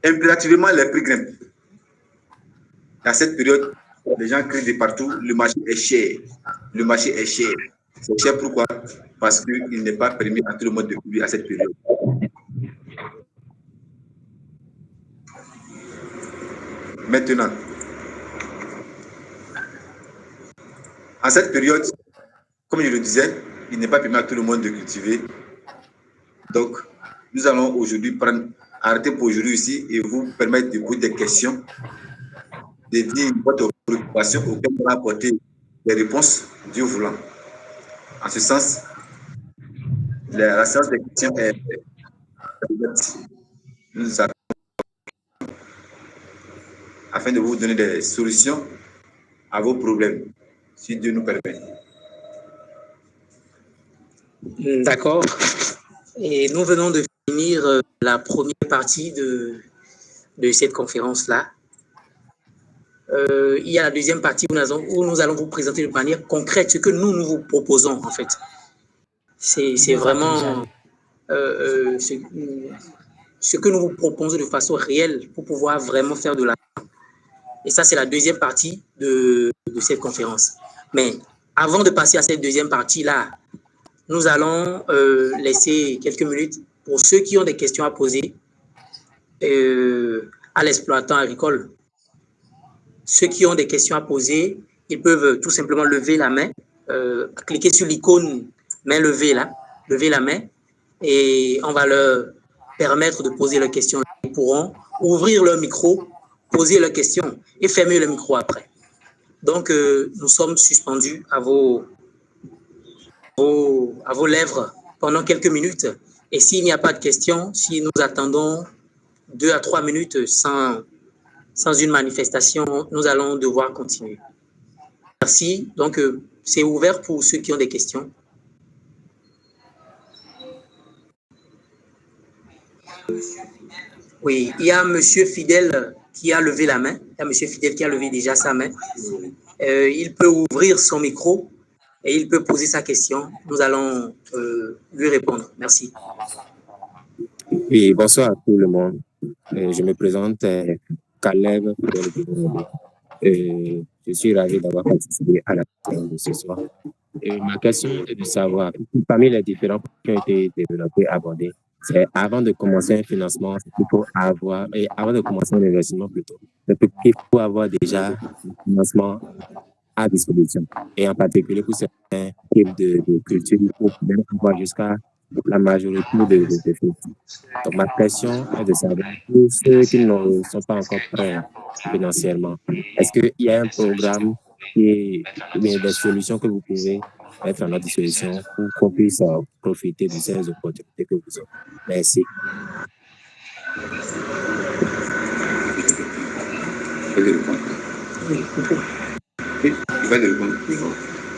impérativement les prix grimpent. À cette période, les gens crient de partout, le marché est cher. Le marché est cher. C'est cher pourquoi? Parce qu'il n'est pas permis à tout le monde de produire à cette période. Maintenant, à cette période, comme je le disais, il n'est pas permis à tout le monde de cultiver. Donc, nous allons aujourd'hui arrêter pour aujourd'hui ici et vous permettre de poser des questions, de dire votre préoccupation auxquelles on va apporter des réponses, Dieu voulant. En ce sens, la séance des questions est ouverte. Nous allons, afin de vous donner des solutions à vos problèmes, si Dieu nous permet. D'accord. Et nous venons de finir la première partie de cette conférence-là. Il y a la deuxième partie où nous allons vous présenter de manière concrète ce que nous vous proposons, en fait. C'est vraiment ce que nous vous proposons de façon réelle pour pouvoir vraiment faire de l'argent. Et ça, c'est la deuxième partie de cette conférence. Mais avant de passer à cette deuxième partie-là, nous allons laisser quelques minutes pour ceux qui ont des questions à poser à l'exploitant agricole. Ceux qui ont des questions à poser, ils peuvent tout simplement lever la main, cliquer sur l'icône main levée là, lever la main, et on va leur permettre de poser leurs questions. Ils pourront ouvrir leur micro, poser leurs questions et fermer le micro après. Donc, nous sommes suspendus à vos lèvres pendant quelques minutes. Et s'il n'y a pas de questions, si nous attendons 2 à 3 minutes sans une manifestation, nous allons devoir continuer. Merci. Donc, c'est ouvert pour ceux qui ont des questions. Oui, il y a M. Fidèle qui a levé la main. Il y a M. Fidèle qui a levé déjà sa main. Il peut ouvrir son micro et il peut poser sa question. Nous allons lui répondre. Merci. Oui, bonsoir à tout le monde. Je me présente Caleb. Je suis ravi d'avoir participé à la séance de ce soir. Ma question est de savoir, parmi les différents points qui ont été développés, abordés, c'est avant de commencer un financement, il faut avoir, et avant de commencer un investissement plutôt, il faut avoir déjà un financement à disposition. Et en particulier pour certains types de cultures, il faut même avoir jusqu'à la majorité de filles. Donc, ma question est de savoir, pour ceux qui ne sont pas encore prêts financièrement, est-ce qu'il y a un programme ou bien des solutions que vous pouvez mettre à notre disposition pour qu'on puisse profiter de ces opportunités que vous avez? Merci.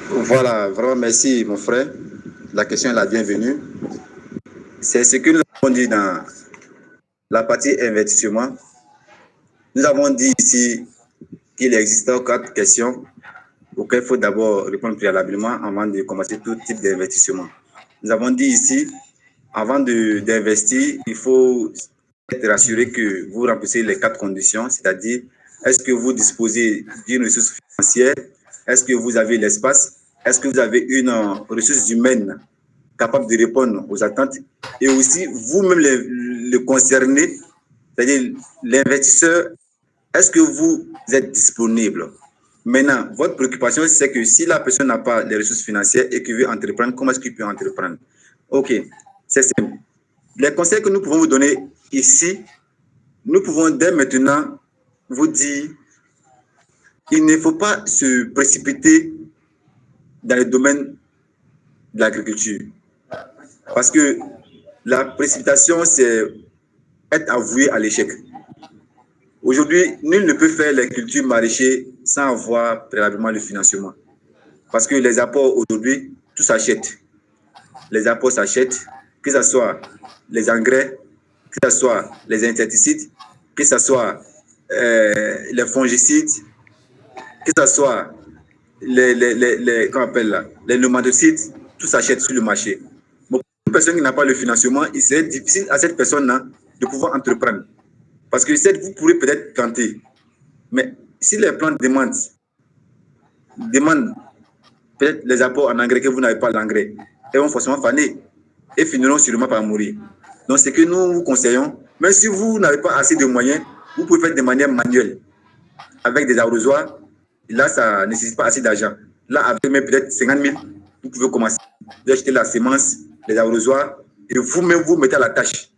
Voilà, vraiment merci mon frère. La question est la bienvenue. C'est ce que nous avons dit dans la partie investissement. Nous avons dit ici qu'il existe 4 questions auxquelles il faut d'abord répondre préalablement avant de commencer tout type d'investissement. Nous avons dit ici, avant d'investir, il faut être rassuré que vous remplissez les 4 conditions, c'est-à-dire, est-ce que vous disposez d'une ressource financière? Est-ce que vous avez l'espace? Est-ce que vous avez une ressource humaine capable de répondre aux attentes? Et aussi, vous-même le concerné, c'est-à-dire l'investisseur, est-ce que vous êtes disponible? Maintenant, votre préoccupation, c'est que si la personne n'a pas les ressources financières et qu'il veut entreprendre, comment est-ce qu'il peut entreprendre? OK, c'est simple. Les conseils que nous pouvons vous donner ici, nous pouvons dès maintenant vous dire qu'il ne faut pas se précipiter dans le domaine de l'agriculture. Parce que la précipitation, c'est être avoué à l'échec. Aujourd'hui, nul ne peut faire les cultures maraîchères sans avoir préalablement le financement. Parce que les apports aujourd'hui, tout s'achète. Les apports s'achètent, que ce soit les engrais, que ce soit les insecticides, que ce soit les fongicides, que ce soit comment on appelle là, les nématicides, tout s'achète sur le marché. Pour une personne qui n'a pas le financement, il serait difficile à cette personne-là de pouvoir entreprendre. Parce que certes, vous pourrez peut-être planter, mais si les plantes demandent peut-être les apports en engrais que vous n'avez pas l'engrais, elles vont forcément faner et finiront sûrement par mourir. Donc, c'est que nous vous conseillons, même si vous n'avez pas assez de moyens, vous pouvez faire de manière manuelle, avec des arrosoirs. Là, ça ne nécessite pas assez d'argent. Là, avec même peut-être 50 000, vous pouvez commencer. Vous achetez la semence, les arrosoirs, et vous-même vous mettez à la tâche.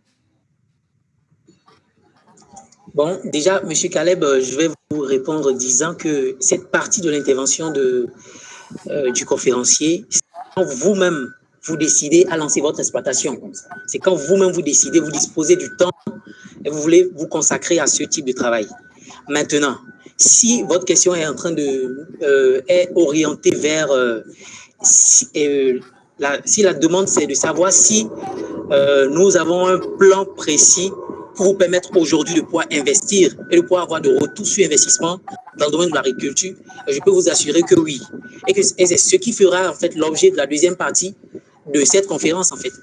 Bon, déjà, M. Caleb, je vais vous répondre en disant que cette partie de l'intervention du conférencier, c'est quand vous-même vous décidez à lancer votre exploitation. C'est quand vous-même vous décidez, vous disposez du temps et vous voulez vous consacrer à ce type de travail. Maintenant, si votre question est en train est orientée vers si la demande c'est de savoir si nous avons un plan précis pour vous permettre aujourd'hui de pouvoir investir et de pouvoir avoir de retour sur investissement dans le domaine de l'agriculture, je peux vous assurer que oui. Et c'est ce qui fera en fait l'objet de la deuxième partie de cette conférence en fait.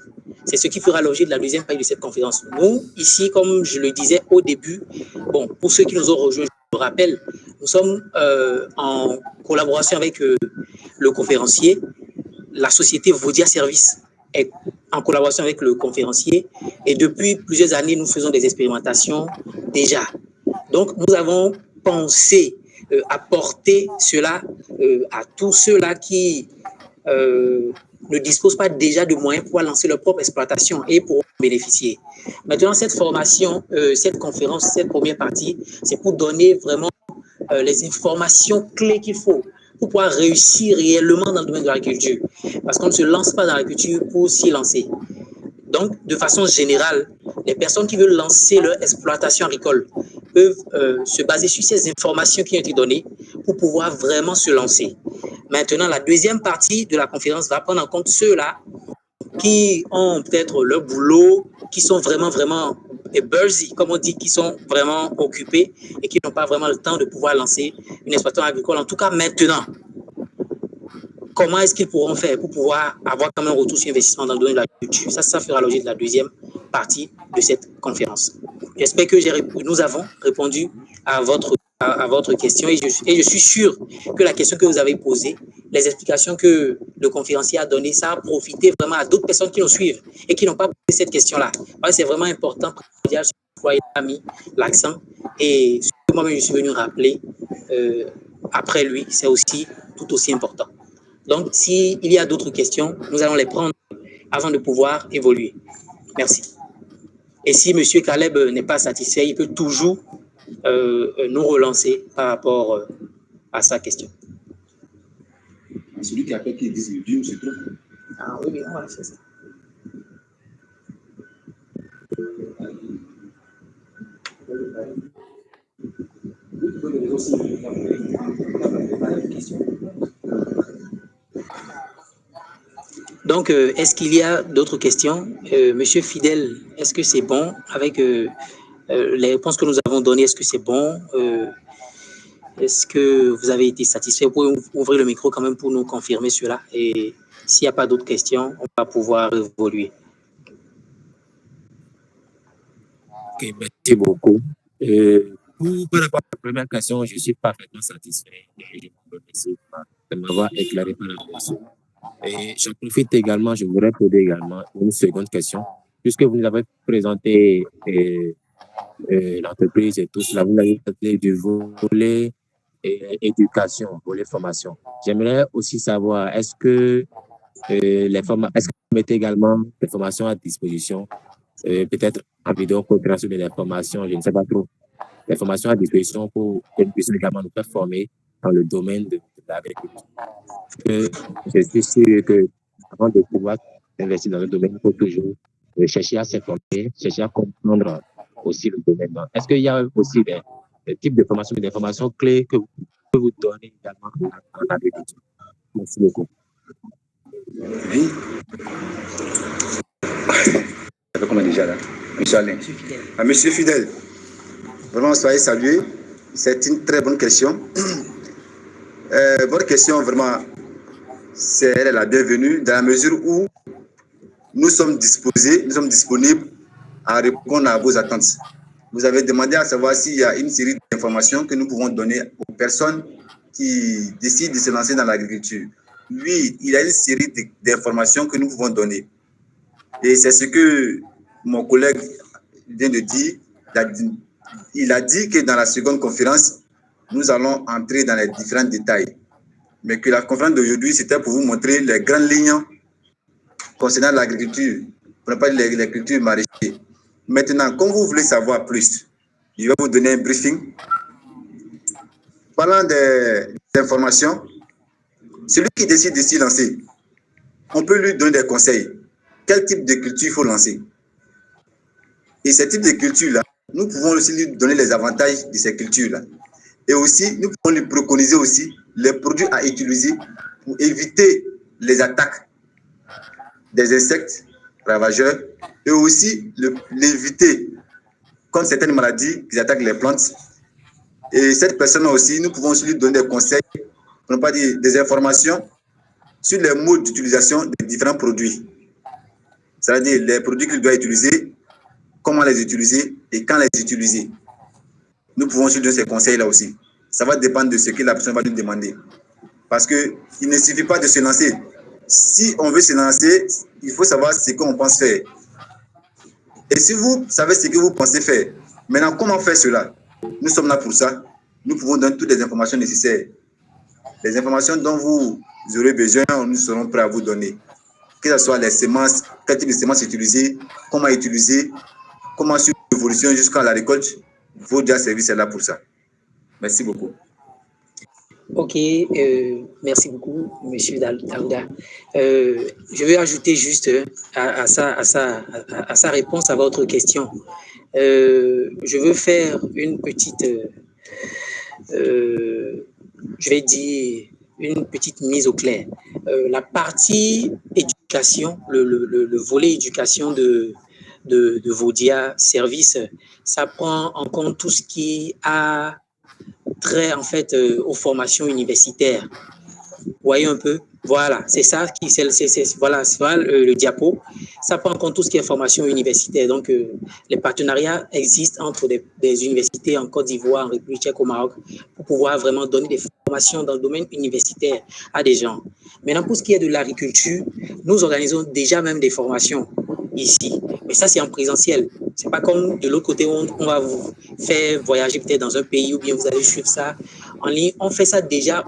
C'est ce qui fera l'objet de la deuxième partie de cette conférence. Nous, ici, comme je le disais au début, bon, pour ceux qui nous ont rejoints, je le rappelle, nous sommes en collaboration avec le conférencier. La société Vaudia Service est en collaboration avec le conférencier et depuis plusieurs années, nous faisons des expérimentations déjà. Donc, nous avons pensé apporter cela à tous ceux-là qui ne disposent pas déjà de moyens pour lancer leur propre exploitation et pour bénéficier. Maintenant, cette formation, cette conférence, cette première partie, c'est pour donner vraiment les informations clés qu'il faut pour pouvoir réussir réellement dans le domaine de l'agriculture. Parce qu'on ne se lance pas dans l'agriculture pour s'y lancer. Donc, de façon générale, les personnes qui veulent lancer leur exploitation agricole peuvent se baser sur ces informations qui ont été données pour pouvoir vraiment se lancer. Maintenant, la deuxième partie de la conférence va prendre en compte ceux-là qui ont peut-être leur boulot, qui sont vraiment busy, comme on dit, qui sont vraiment occupés et qui n'ont pas vraiment le temps de pouvoir lancer une exploitation agricole. En tout cas, maintenant, comment est-ce qu'ils pourront faire pour pouvoir avoir quand même un retour sur investissement dans le domaine de l'agriculture? Ça fera l'objet de la deuxième partie de cette conférence. J'espère que nous avons répondu à votre question et je suis sûr que la question que vous avez posée, les explications que le conférencier a données, ça a profité vraiment à d'autres personnes qui nous suivent et qui n'ont pas posé cette question-là. C'est vraiment important que il a mis l'accent et ce que moi-même je suis venu rappeler après lui, c'est aussi tout aussi important. Donc, s'il y a d'autres questions, nous allons les prendre avant de pouvoir évoluer. Merci. Et si M. Caleb n'est pas satisfait, il peut toujours nous relancer par rapport à sa question. Celui qui appelle qui dit le Dieu se trouve. Ah oui, on va faire ça. Donc, est-ce qu'il y a d'autres questions? Monsieur Fidèle, est-ce que c'est bon avec les réponses que nous avons données? Est-ce que c'est bon? Est-ce que vous avez été satisfait? Vous pouvez ouvrir le micro quand même pour nous confirmer cela. Et s'il n'y a pas d'autres questions, on va pouvoir évoluer. Ok, merci beaucoup. Par rapport à la première question, je suis parfaitement satisfait et je vous remercie de m'avoir éclairé par la question. Et j'en profite également, je voudrais poser également une seconde question. Puisque vous nous avez présenté l'entreprise et tout cela, vous avez parlé du volet éducation, volet formation. J'aimerais aussi savoir, est-ce que est-ce que vous mettez également des formations à disposition, peut-être en vidéoconférence ou des formations, je ne sais pas trop, des formations à disposition pour que nous puissions également nous faire former dans le domaine de l'agriculture. Je suis sûr que avant de pouvoir investir dans le domaine, il faut toujours chercher à s'informer, chercher à comprendre aussi le domaine. Est-ce qu'il y a aussi des types de formations, des formations clés que vous pouvez vous donner également en agriculture? Merci beaucoup. Oui. Ça fait comment déjà là? Monsieur Alain. Monsieur Fidèle, vraiment soyez salués. C'est une très bonne question. Votre question, vraiment, elle est la bienvenue dans la mesure où nous sommes disposés, nous sommes disponibles à répondre à vos attentes. Vous avez demandé à savoir s'il y a une série d'informations que nous pouvons donner aux personnes qui décident de se lancer dans l'agriculture. Oui, il y a une série d'informations que nous pouvons donner. Et c'est ce que mon collègue vient de dire. Il a dit que dans la seconde conférence, nous allons entrer dans les différents détails. Mais que la conférence d'aujourd'hui, c'était pour vous montrer les grandes lignes concernant l'agriculture, pour ne pas dire les cultures maraîchères. Maintenant, comme vous voulez savoir plus, je vais vous donner un briefing. Parlant des informations, celui qui décide de s'y lancer, on peut lui donner des conseils. Quel type de culture il faut lancer? Et ces types de cultures-là, nous pouvons aussi lui donner les avantages de ces cultures-là. Et aussi, nous pouvons lui préconiser aussi les produits à utiliser pour éviter les attaques des insectes ravageurs et aussi l'éviter comme certaines maladies qui attaquent les plantes. Et cette personne aussi, nous pouvons aussi lui donner des conseils, pour ne pas dire des informations sur les modes d'utilisation des différents produits. C'est-à-dire les produits qu'il doit utiliser, comment les utiliser et quand les utiliser. Nous pouvons aussi donner ces conseils-là aussi. Ça va dépendre de ce que la personne va nous demander. Parce qu'il ne suffit pas de se lancer. Si on veut se lancer, il faut savoir ce qu'on pense faire. Et si vous savez ce que vous pensez faire, maintenant, comment faire cela? Nous sommes là pour ça. Nous pouvons donner toutes les informations nécessaires. Les informations dont vous aurez besoin, nous serons prêts à vous donner. Que ce soit les semences, quel type de semences utiliser, comment suivre l'évolution jusqu'à la récolte. Vos services est là pour ça. Merci beaucoup. Ok, merci beaucoup, Monsieur Daouda. Je vais ajouter juste à sa réponse à votre question. Je veux faire une petite, je vais dire, une petite mise au clair. La partie éducation, le volet éducation de Vodia Service, ça prend en compte tout ce qui a trait en fait aux formations universitaires. Vous voyez un peu? Voilà, c'est ça qui voilà, le diapo. Ça prend en compte tout ce qui est formation universitaire. Donc, les partenariats existent entre des universités en Côte d'Ivoire, en République tchèque, au Maroc, pour pouvoir vraiment donner des formations dans le domaine universitaire à des gens. Maintenant, pour ce qui est de l'agriculture, nous organisons déjà même des formations ici. Mais ça, c'est en présentiel. C'est pas comme de l'autre côté, on va vous faire voyager peut-être dans un pays ou bien vous allez suivre ça en ligne. On fait ça déjà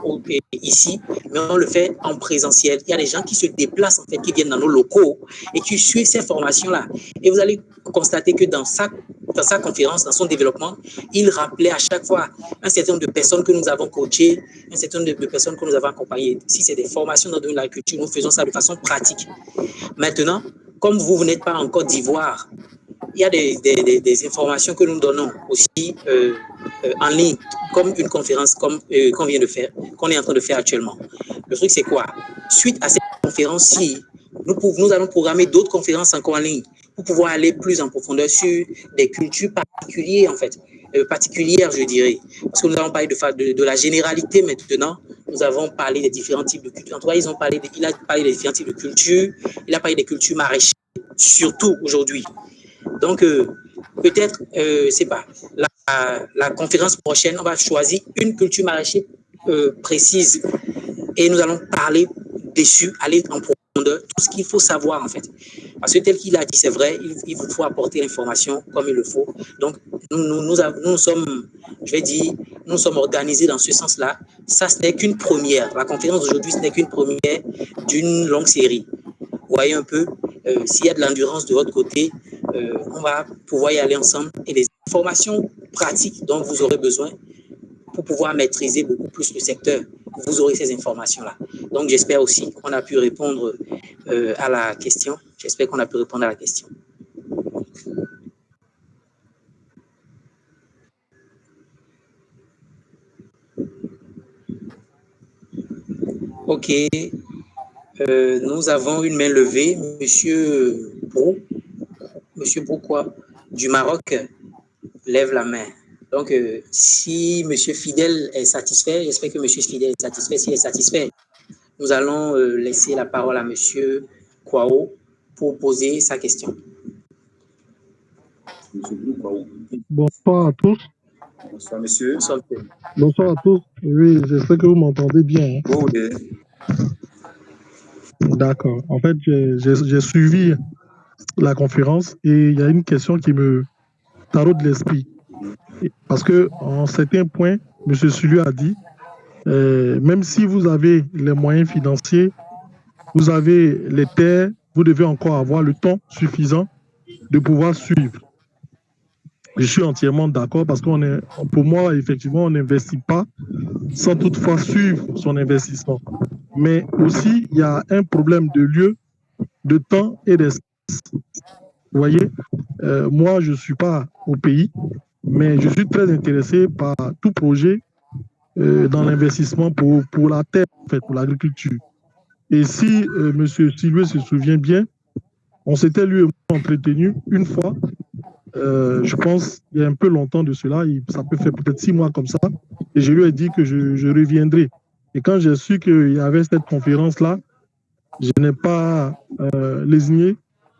ici, mais on le fait en présentiel. Il y a des gens qui se déplacent, en fait, qui viennent dans nos locaux et qui suivent ces formations-là. Et vous allez constater que dans sa conférence, dans son développement, il rappelait à chaque fois un certain nombre de personnes que nous avons coachées, un certain nombre de personnes que nous avons accompagnées. Si c'est des formations dans l'agriculture, nous faisons ça de façon pratique. Maintenant, comme vous n'êtes pas en Côte d'Ivoire, il y a des informations que nous donnons aussi en ligne, comme une conférence qu'on vient de faire, qu'on est en train de faire actuellement. Le truc, c'est quoi? Suite à cette conférence-ci, nous allons programmer d'autres conférences encore en ligne pour pouvoir aller plus en profondeur sur des cultures particulières, en fait. Particulières, je dirais. Parce que nous avons parlé de la généralité maintenant. Nous avons parlé des différents types de cultures. En tout cas, il a parlé des différents types de cultures. Il a parlé des cultures maraîchères, surtout aujourd'hui. Donc, peut-être, c'est pas, la conférence prochaine, on va choisir une culture maraîchère précise et nous allons parler dessus, aller en profondeur, tout ce qu'il faut savoir en fait. Parce que tel qu'il a dit, c'est vrai, il faut apporter l'information comme il le faut. Donc, nous sommes, je vais dire, nous sommes organisés dans ce sens-là. Ça, ce n'est qu'une première. La conférence d'aujourd'hui, ce n'est qu'une première d'une longue série. Vous voyez un peu, s'il y a de l'endurance de votre côté, on va pouvoir y aller ensemble. Et les informations pratiques dont vous aurez besoin pour pouvoir maîtriser beaucoup plus le secteur, vous aurez ces informations-là. Donc, j'espère aussi qu'on a pu répondre à la question. J'espère qu'on a pu répondre à la question. OK. Nous avons une main levée. Monsieur Brou. Monsieur Brouquois du Maroc lève la main. Donc, si Monsieur Fidèle est satisfait, j'espère que Monsieur Fidèle est satisfait. S'il est satisfait, nous allons laisser la parole à Monsieur Kwao pour poser sa question. Bonsoir à tous. Bonsoir, monsieur. Bonsoir à tous. Oui, j'espère que vous m'entendez bien. Oh, oui. D'accord. En fait, j'ai suivi la conférence et il y a une question qui me taraude l'esprit. Parce que en certains points, M. Sulu a dit, même si vous avez les moyens financiers, vous avez les terres, vous devez encore avoir le temps suffisant de pouvoir suivre. Je suis entièrement d'accord parce que pour moi, effectivement, on n'investit pas sans toutefois suivre son investissement. Mais aussi, il y a un problème de lieu, de temps et d'espace. Vous voyez, moi, je ne suis pas au pays, mais je suis très intéressé par tout projet dans l'investissement pour la terre, en fait, pour l'agriculture. Et si M. Silveux se souvient bien, on s'était lui et moi entretenu une fois, je pense, il y a un peu longtemps de cela, ça peut faire peut-être 6 mois comme ça, et je lui ai dit que je reviendrai. Et quand j'ai su qu'il y avait cette conférence-là, je n'ai pas lésigné,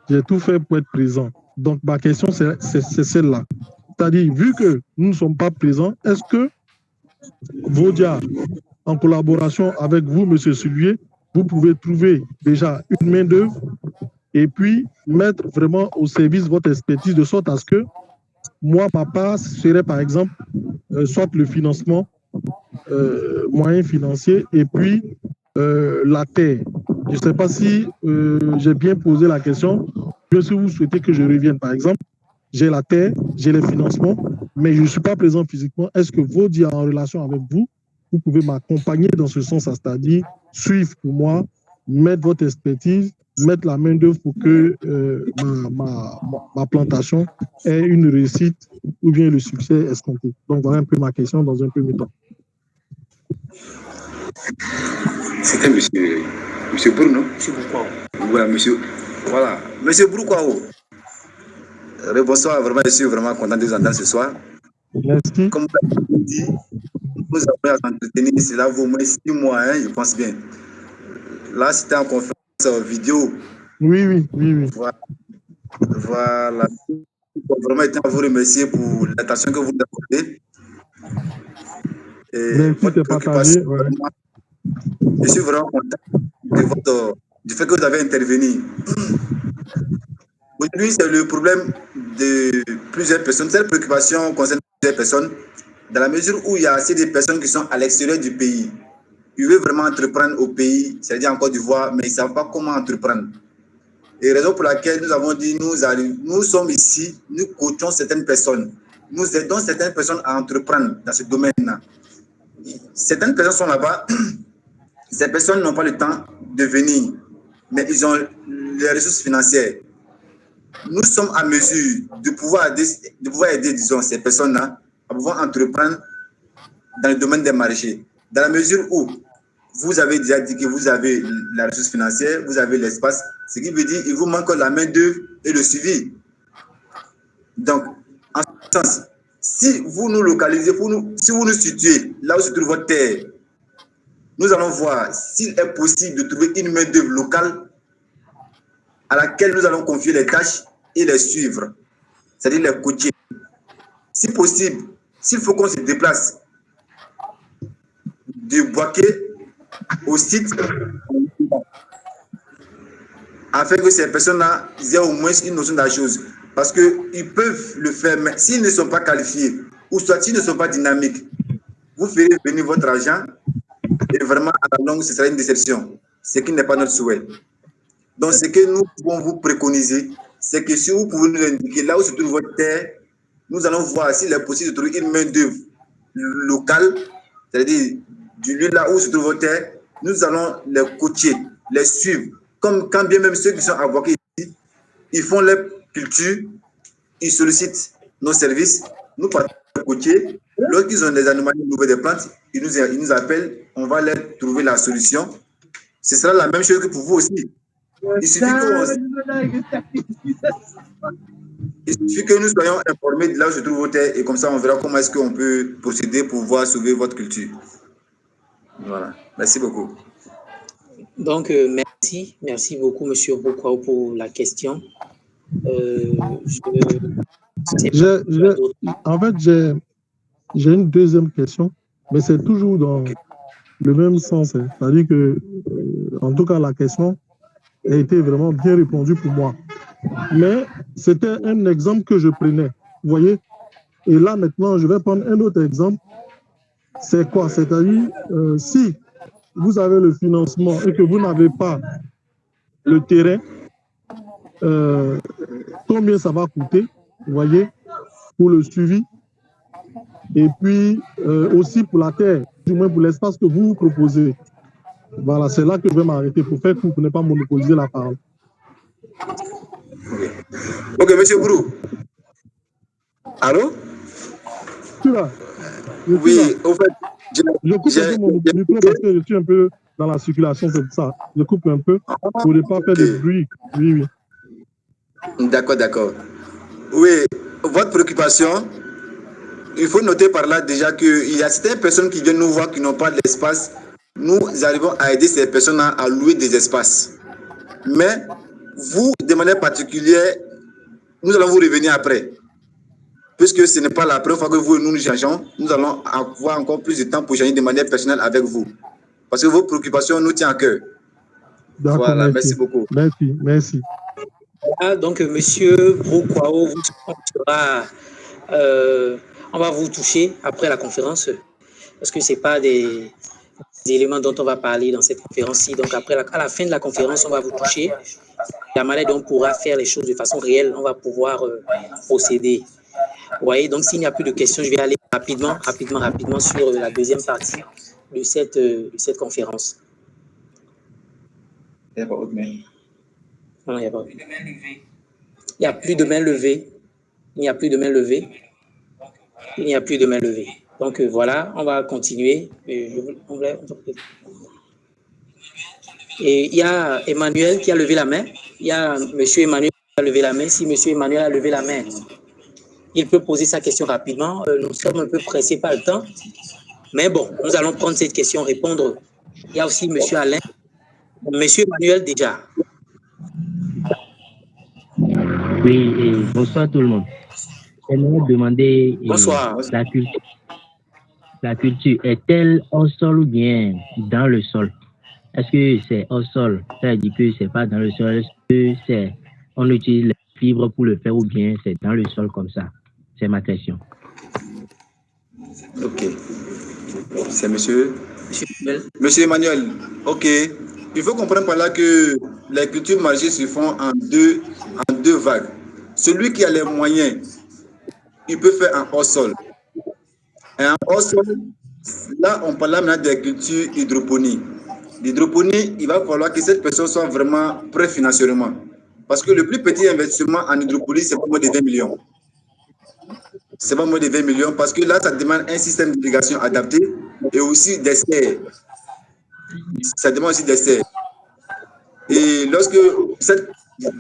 j'ai tout fait pour être présent. Donc ma question, c'est celle-là. C'est-à-dire, vu que nous ne sommes pas présents, est-ce que Vodia, en collaboration avec vous, M. Suluer, vous pouvez trouver déjà une main-d'œuvre et puis mettre vraiment au service votre expertise de sorte à ce que moi, ma part serait par exemple soit le financement, moyen financier et puis la terre. Je ne sais pas si j'ai bien posé la question. Si vous souhaitez que je revienne, par exemple, j'ai la terre, j'ai les financements, mais je ne suis pas présent physiquement. Est-ce que Vodia, en relation avec vous, vous pouvez m'accompagner dans ce sens, c'est-à-dire suivre pour moi, mettre votre expertise, mettre la main d'œuvre pour que ma plantation ait une réussite ou bien le succès escompté. Donc voilà un peu ma question dans un premier temps. C'était monsieur Bruno. Monsieur Brouquois. Voilà, monsieur Brouquois. Bonsoir, vraiment, je suis vraiment content de vous entendre ce soir. Merci. Comme vous l'avez dit, nous avons à s'entretenir, cela vaut au moins 6 mois, hein, je pense bien. Là, c'était en conférence vidéo. Oui. Voilà. Vraiment, je tiens à vous remercier pour l'attention que vous accordez. Et votre préoccupation, ouais. je suis vraiment content du fait que vous avez intervenu. Aujourd'hui, c'est le problème de plusieurs personnes. Cette préoccupation concerne plusieurs personnes, dans la mesure où il y a assez de personnes qui sont à l'extérieur du pays. Ils veulent vraiment entreprendre au pays, c'est-à-dire en Côte d'Ivoire, mais ils ne savent pas comment entreprendre. Et raison pour laquelle nous avons dit, nous sommes ici, nous coachons certaines personnes. Nous aidons certaines personnes à entreprendre dans ce domaine-là. Certaines personnes sont là-bas, ces personnes n'ont pas le temps de venir, mais ils ont les ressources financières. Nous sommes à mesure de pouvoir aider, disons, ces personnes-là à pouvoir entreprendre dans le domaine des marchés. Dans la mesure où vous avez déjà dit que vous avez la ressource financière, vous avez l'espace, ce qui veut dire qu'il vous manque la main-d'œuvre et le suivi. Donc, en ce sens, si vous nous localisez, si vous nous situez là où se trouve votre terre, nous allons voir s'il est possible de trouver une main-d'œuvre locale à laquelle nous allons confier les tâches et les suivre, c'est-à-dire les coacher. Si possible, s'il faut qu'on se déplace de Boaké au site, afin que ces personnes-là aient au moins une notion de la chose. Parce qu'ils peuvent le faire, mais s'ils ne sont pas qualifiés, ou soit s'ils ne sont pas dynamiques, vous ferez venir votre argent et vraiment, à la longue, ce sera une déception, ce qui n'est pas notre souhait. Donc, ce que nous pouvons vous préconiser, c'est que si vous pouvez nous indiquer là où se trouve votre terre, nous allons voir s'il est possible de trouver une main-d'œuvre locale, c'est-à-dire du lieu là où se trouve votre terre, nous allons les coacher, les suivre. Comme quand bien même ceux qui sont avocats ici, ils font leur culture, ils sollicitent nos services, nous partons les coacher. Lorsqu'ils ont des anomalies au niveau des plantes, ils nous appellent, on va leur trouver la solution. Ce sera la même chose que pour vous aussi. Il suffit que nous soyons informés de là où se trouve votre terre et comme ça on verra comment est-ce qu'on peut procéder pour pouvoir sauver votre culture. Voilà. Merci beaucoup. Donc, merci beaucoup, Monsieur Bokwao, pour la question. En fait, j'ai une deuxième question, mais c'est toujours dans le même sens. C'est-à-dire que, en tout cas, la question a été vraiment bien répondue pour moi. Mais c'était un exemple que je prenais, vous voyez. Et là, maintenant, je vais prendre un autre exemple. C'est quoi? C'est-à-dire, si vous avez le financement et que vous n'avez pas le terrain, combien ça va coûter, vous voyez, pour le suivi, et puis aussi pour la terre, du moins pour l'espace que vous proposez. Voilà, c'est là que je vais m'arrêter pour faire court, pour ne pas monopoliser la parole. Ok, Monsieur Brou. Allô? Tu là? Oui, au fait, je coupe un peu mon micro parce que je suis un peu dans la circulation, c'est pour ça. Je coupe un peu pour ne pas faire de bruit. Oui, oui. D'accord. Oui, votre préoccupation, il faut noter par là déjà qu'il y a certaines personnes qui viennent nous voir qui n'ont pas d'espace. Nous arrivons à aider ces personnes à louer des espaces. Mais vous, de manière particulière, nous allons vous revenir après. Puisque ce n'est pas la première fois que vous et nous changeons, nous allons avoir encore plus de temps pour changer de manière personnelle avec vous. Parce que vos préoccupations nous tiennent à cœur. Voilà, merci beaucoup. Merci. Voilà, donc, Monsieur Bokwao, on va vous toucher après la conférence, parce que ce n'est pas des éléments dont on va parler dans cette conférence-ci. Donc, à la fin de la conférence, on va vous toucher. La manière dont on pourra faire les choses de façon réelle, on va pouvoir procéder. Vous voyez, donc s'il n'y a plus de questions, je vais aller rapidement sur la deuxième partie de cette conférence. Il n'y a pas autre main. Non, il n'y a pas. Il n'y a plus de main levée. Il n'y a plus de main levée. Il n'y a plus de main levée. Donc voilà, on va continuer. Et il y a Emmanuel qui a levé la main. Il y a Monsieur Emmanuel qui a levé la main. Si Monsieur Emmanuel a levé la main, il peut poser sa question rapidement. Nous sommes un peu pressés par le temps. Mais bon, nous allons prendre cette question, répondre. Il y a aussi Monsieur Alain. Monsieur Emmanuel déjà. Oui, et bonsoir tout le monde. J'aimerais demander, bonsoir. La culture est-elle au sol ou bien dans le sol? Est-ce que c'est au sol? Ça veut dire que c'est pas dans le sol. Est-ce que on utilise les fibres pour le faire ou bien c'est dans le sol comme ça? C'est ma question. Ok. C'est Monsieur Emmanuel. Ok. Il faut comprendre par là que les cultures maraîchères se font en deux vagues. Celui qui a les moyens, il peut faire un hors-sol. Et un hors-sol, là, on parle maintenant des cultures hydroponiques. L'hydroponie, il va falloir que cette personne soit vraiment prête financièrement. Parce que le plus petit investissement en hydroponie, c'est pas moins de 20 millions. C'est pas moins de 20 millions parce que là, ça demande un système d'irrigation adapté et aussi des serres. Ça demande aussi des serres. Et lorsque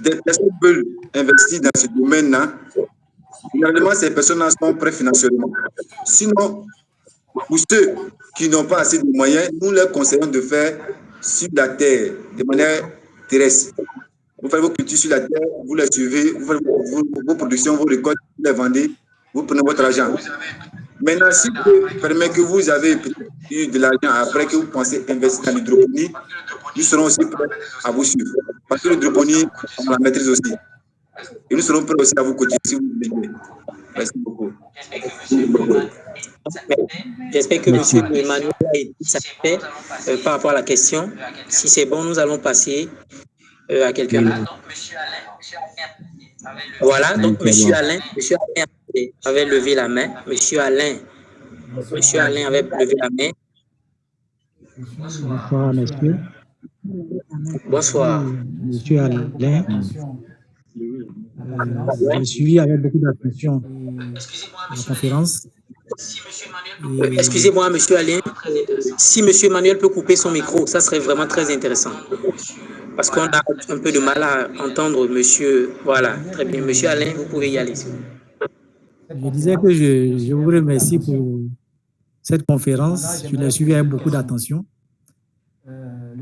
des personnes veulent investir dans ce domaine-là, finalement, ces personnes-là sont prêtes financièrement. Sinon, pour ceux qui n'ont pas assez de moyens, nous leur conseillons de faire sur la terre, de manière terrestre. Vous faites vos cultures sur la terre, vous les suivez, vous faites vos productions, vos récoltes, vous les vendez, vous prenez votre argent. Maintenant, si vous permet que vous avez eu de l'argent après que vous pensez investir dans l'hydroponie, nous serons aussi prêts à vous suivre. Parce que l'hydroponie, on la maîtrise aussi. Et nous serons prêts aussi à vous coacher si vous voulez. Merci beaucoup. J'espère que Merci. M. Emmanuel a été satisfait par rapport à la question. Si c'est bon, nous allons passer à quelqu'un Oui. d'autre. Voilà, Oui, donc c'est M. bon. Alain avait levé la main. M. Alain avait levé la main. Bonsoir, monsieur. Bonsoir. Monsieur Alain, j'ai suivi avec beaucoup d'attention la conférence. Excusez-moi, M. Alain, si M. Emmanuel peut couper son micro, ça serait vraiment très intéressant. Parce qu'on a un peu de mal à entendre monsieur. Voilà, très bien. Monsieur Alain, vous pouvez y aller. Je disais que je vous remercie pour cette conférence. Je l'ai suivie avec beaucoup d'attention.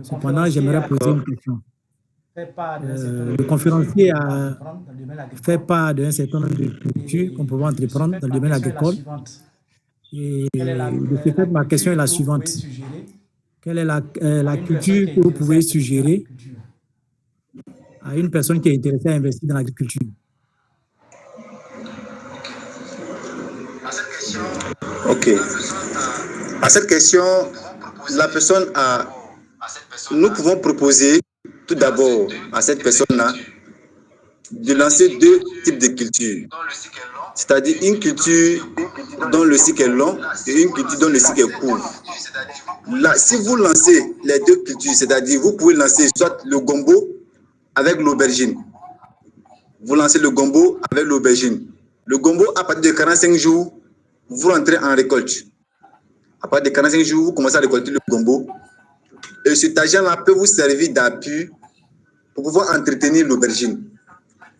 Cependant, j'aimerais poser une question. Le conférencier a fait part d'un certain nombre de cultures qu'on pouvait entreprendre dans le domaine agricole. Et de ce fait, ma question est la suivante. Quelle est la culture que vous pouvez suggérer à une personne qui est intéressée à investir dans l'agriculture? Ok. À cette question, la personne nous pouvons proposer tout d'abord à cette personne-là de lancer deux types de cultures. C'est-à-dire une culture dont le cycle est long et une culture dont le cycle est court. Là, si vous lancez les deux cultures, c'est-à-dire vous pouvez lancer soit le gombo avec l'aubergine. Vous lancez le gombo avec l'aubergine. Le gombo, à partir de 45 jours, vous rentrez en récolte. À partir de 45 jours, vous commencez à récolter le gombo. Et cet argent-là peut vous servir d'appui pour pouvoir entretenir l'aubergine.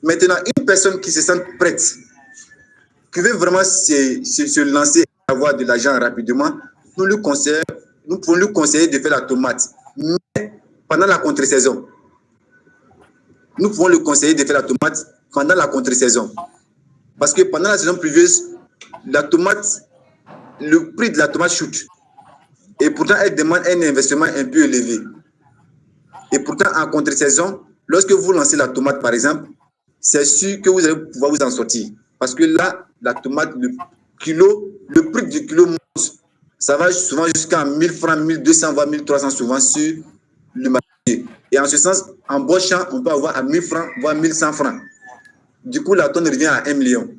Maintenant, une personne qui se sent prête, qui veut vraiment se lancer et avoir de l'argent rapidement, nous pouvons lui conseiller de faire la tomate. Mais pendant la contre-saison. Nous pouvons lui conseiller de faire la tomate pendant la contre-saison. Parce que pendant la saison pluvieuse, la tomate, le prix de la tomate chute. Et pourtant, elle demande un investissement un peu élevé. Et pourtant, en contre-saison, lorsque vous lancez la tomate, par exemple, c'est sûr que vous allez pouvoir vous en sortir. Parce que là, la tomate, le prix du kilo monte. Ça va souvent jusqu'à 1000 francs, 1200, voire 1300 souvent sur le marché. Et en ce sens, en bon champ, on peut avoir à 1000 francs, voire 1100 francs. Du coup, la tonne revient à 1 million.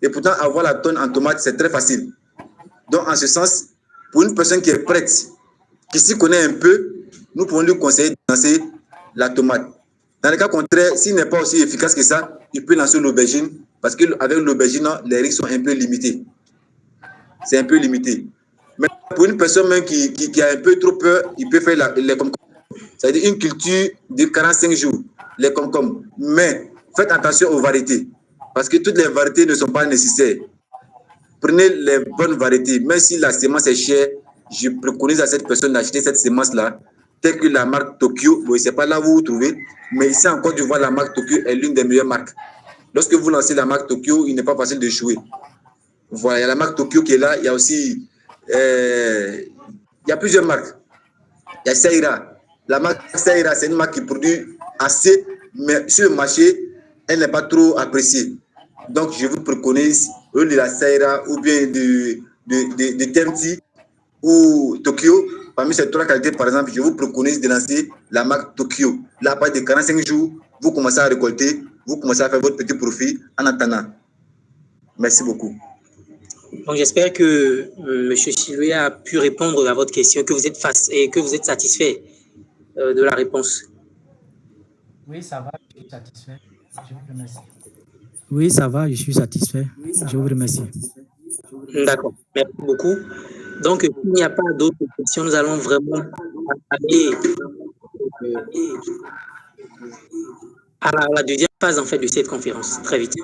Et pourtant, avoir la tonne en tomate, c'est très facile. Donc, en ce sens, pour une personne qui est prête, qui s'y connaît un peu, nous pouvons lui conseiller de lancer la tomate. Dans le cas contraire, s'il n'est pas aussi efficace que ça, il peut lancer l'aubergine, parce qu'avec l'aubergine, les risques sont un peu limités. C'est un peu limité. Mais pour une personne même qui a un peu trop peur, il peut faire les concombre. C'est-à-dire une culture de 45 jours, les concombres. Mais faites attention aux variétés, parce que toutes les variétés ne sont pas nécessaires. Prenez les bonnes variétés. Même si la semence est chère, je préconise à cette personne d'acheter cette semence-là, telle que la marque Tokyo. Bon, ce n'est pas là où vous trouvez, mais ici en Côte d'Ivoire, la marque Tokyo est l'une des meilleures marques. Lorsque vous lancez la marque Tokyo, il n'est pas facile de jouer. Voilà, il y a la marque Tokyo qui est là. Il y a aussi, il y a plusieurs marques. Il y a Seira. La marque Seira, c'est une marque qui produit assez, mais sur le marché, elle n'est pas trop appréciée. Donc, je vous préconise de la Seira ou bien de Temti ou Tokyo. Parmi ces trois qualités, par exemple, je vous préconise de lancer la marque Tokyo. Là, à partir de 45 jours, vous commencez à récolter, vous commencez à faire votre petit profit en attendant. Merci beaucoup. Donc, j'espère que M. Silvé a pu répondre à votre question, que vous êtes satisfait de la réponse. Oui, ça va, je suis satisfait. Je vous remercie. Oui, ça va, je suis satisfait. Je vous remercie. D'accord, merci beaucoup. Donc, s'il n'y a pas d'autres questions, nous allons vraiment aller à la deuxième phase en fait de cette conférence. Très vite.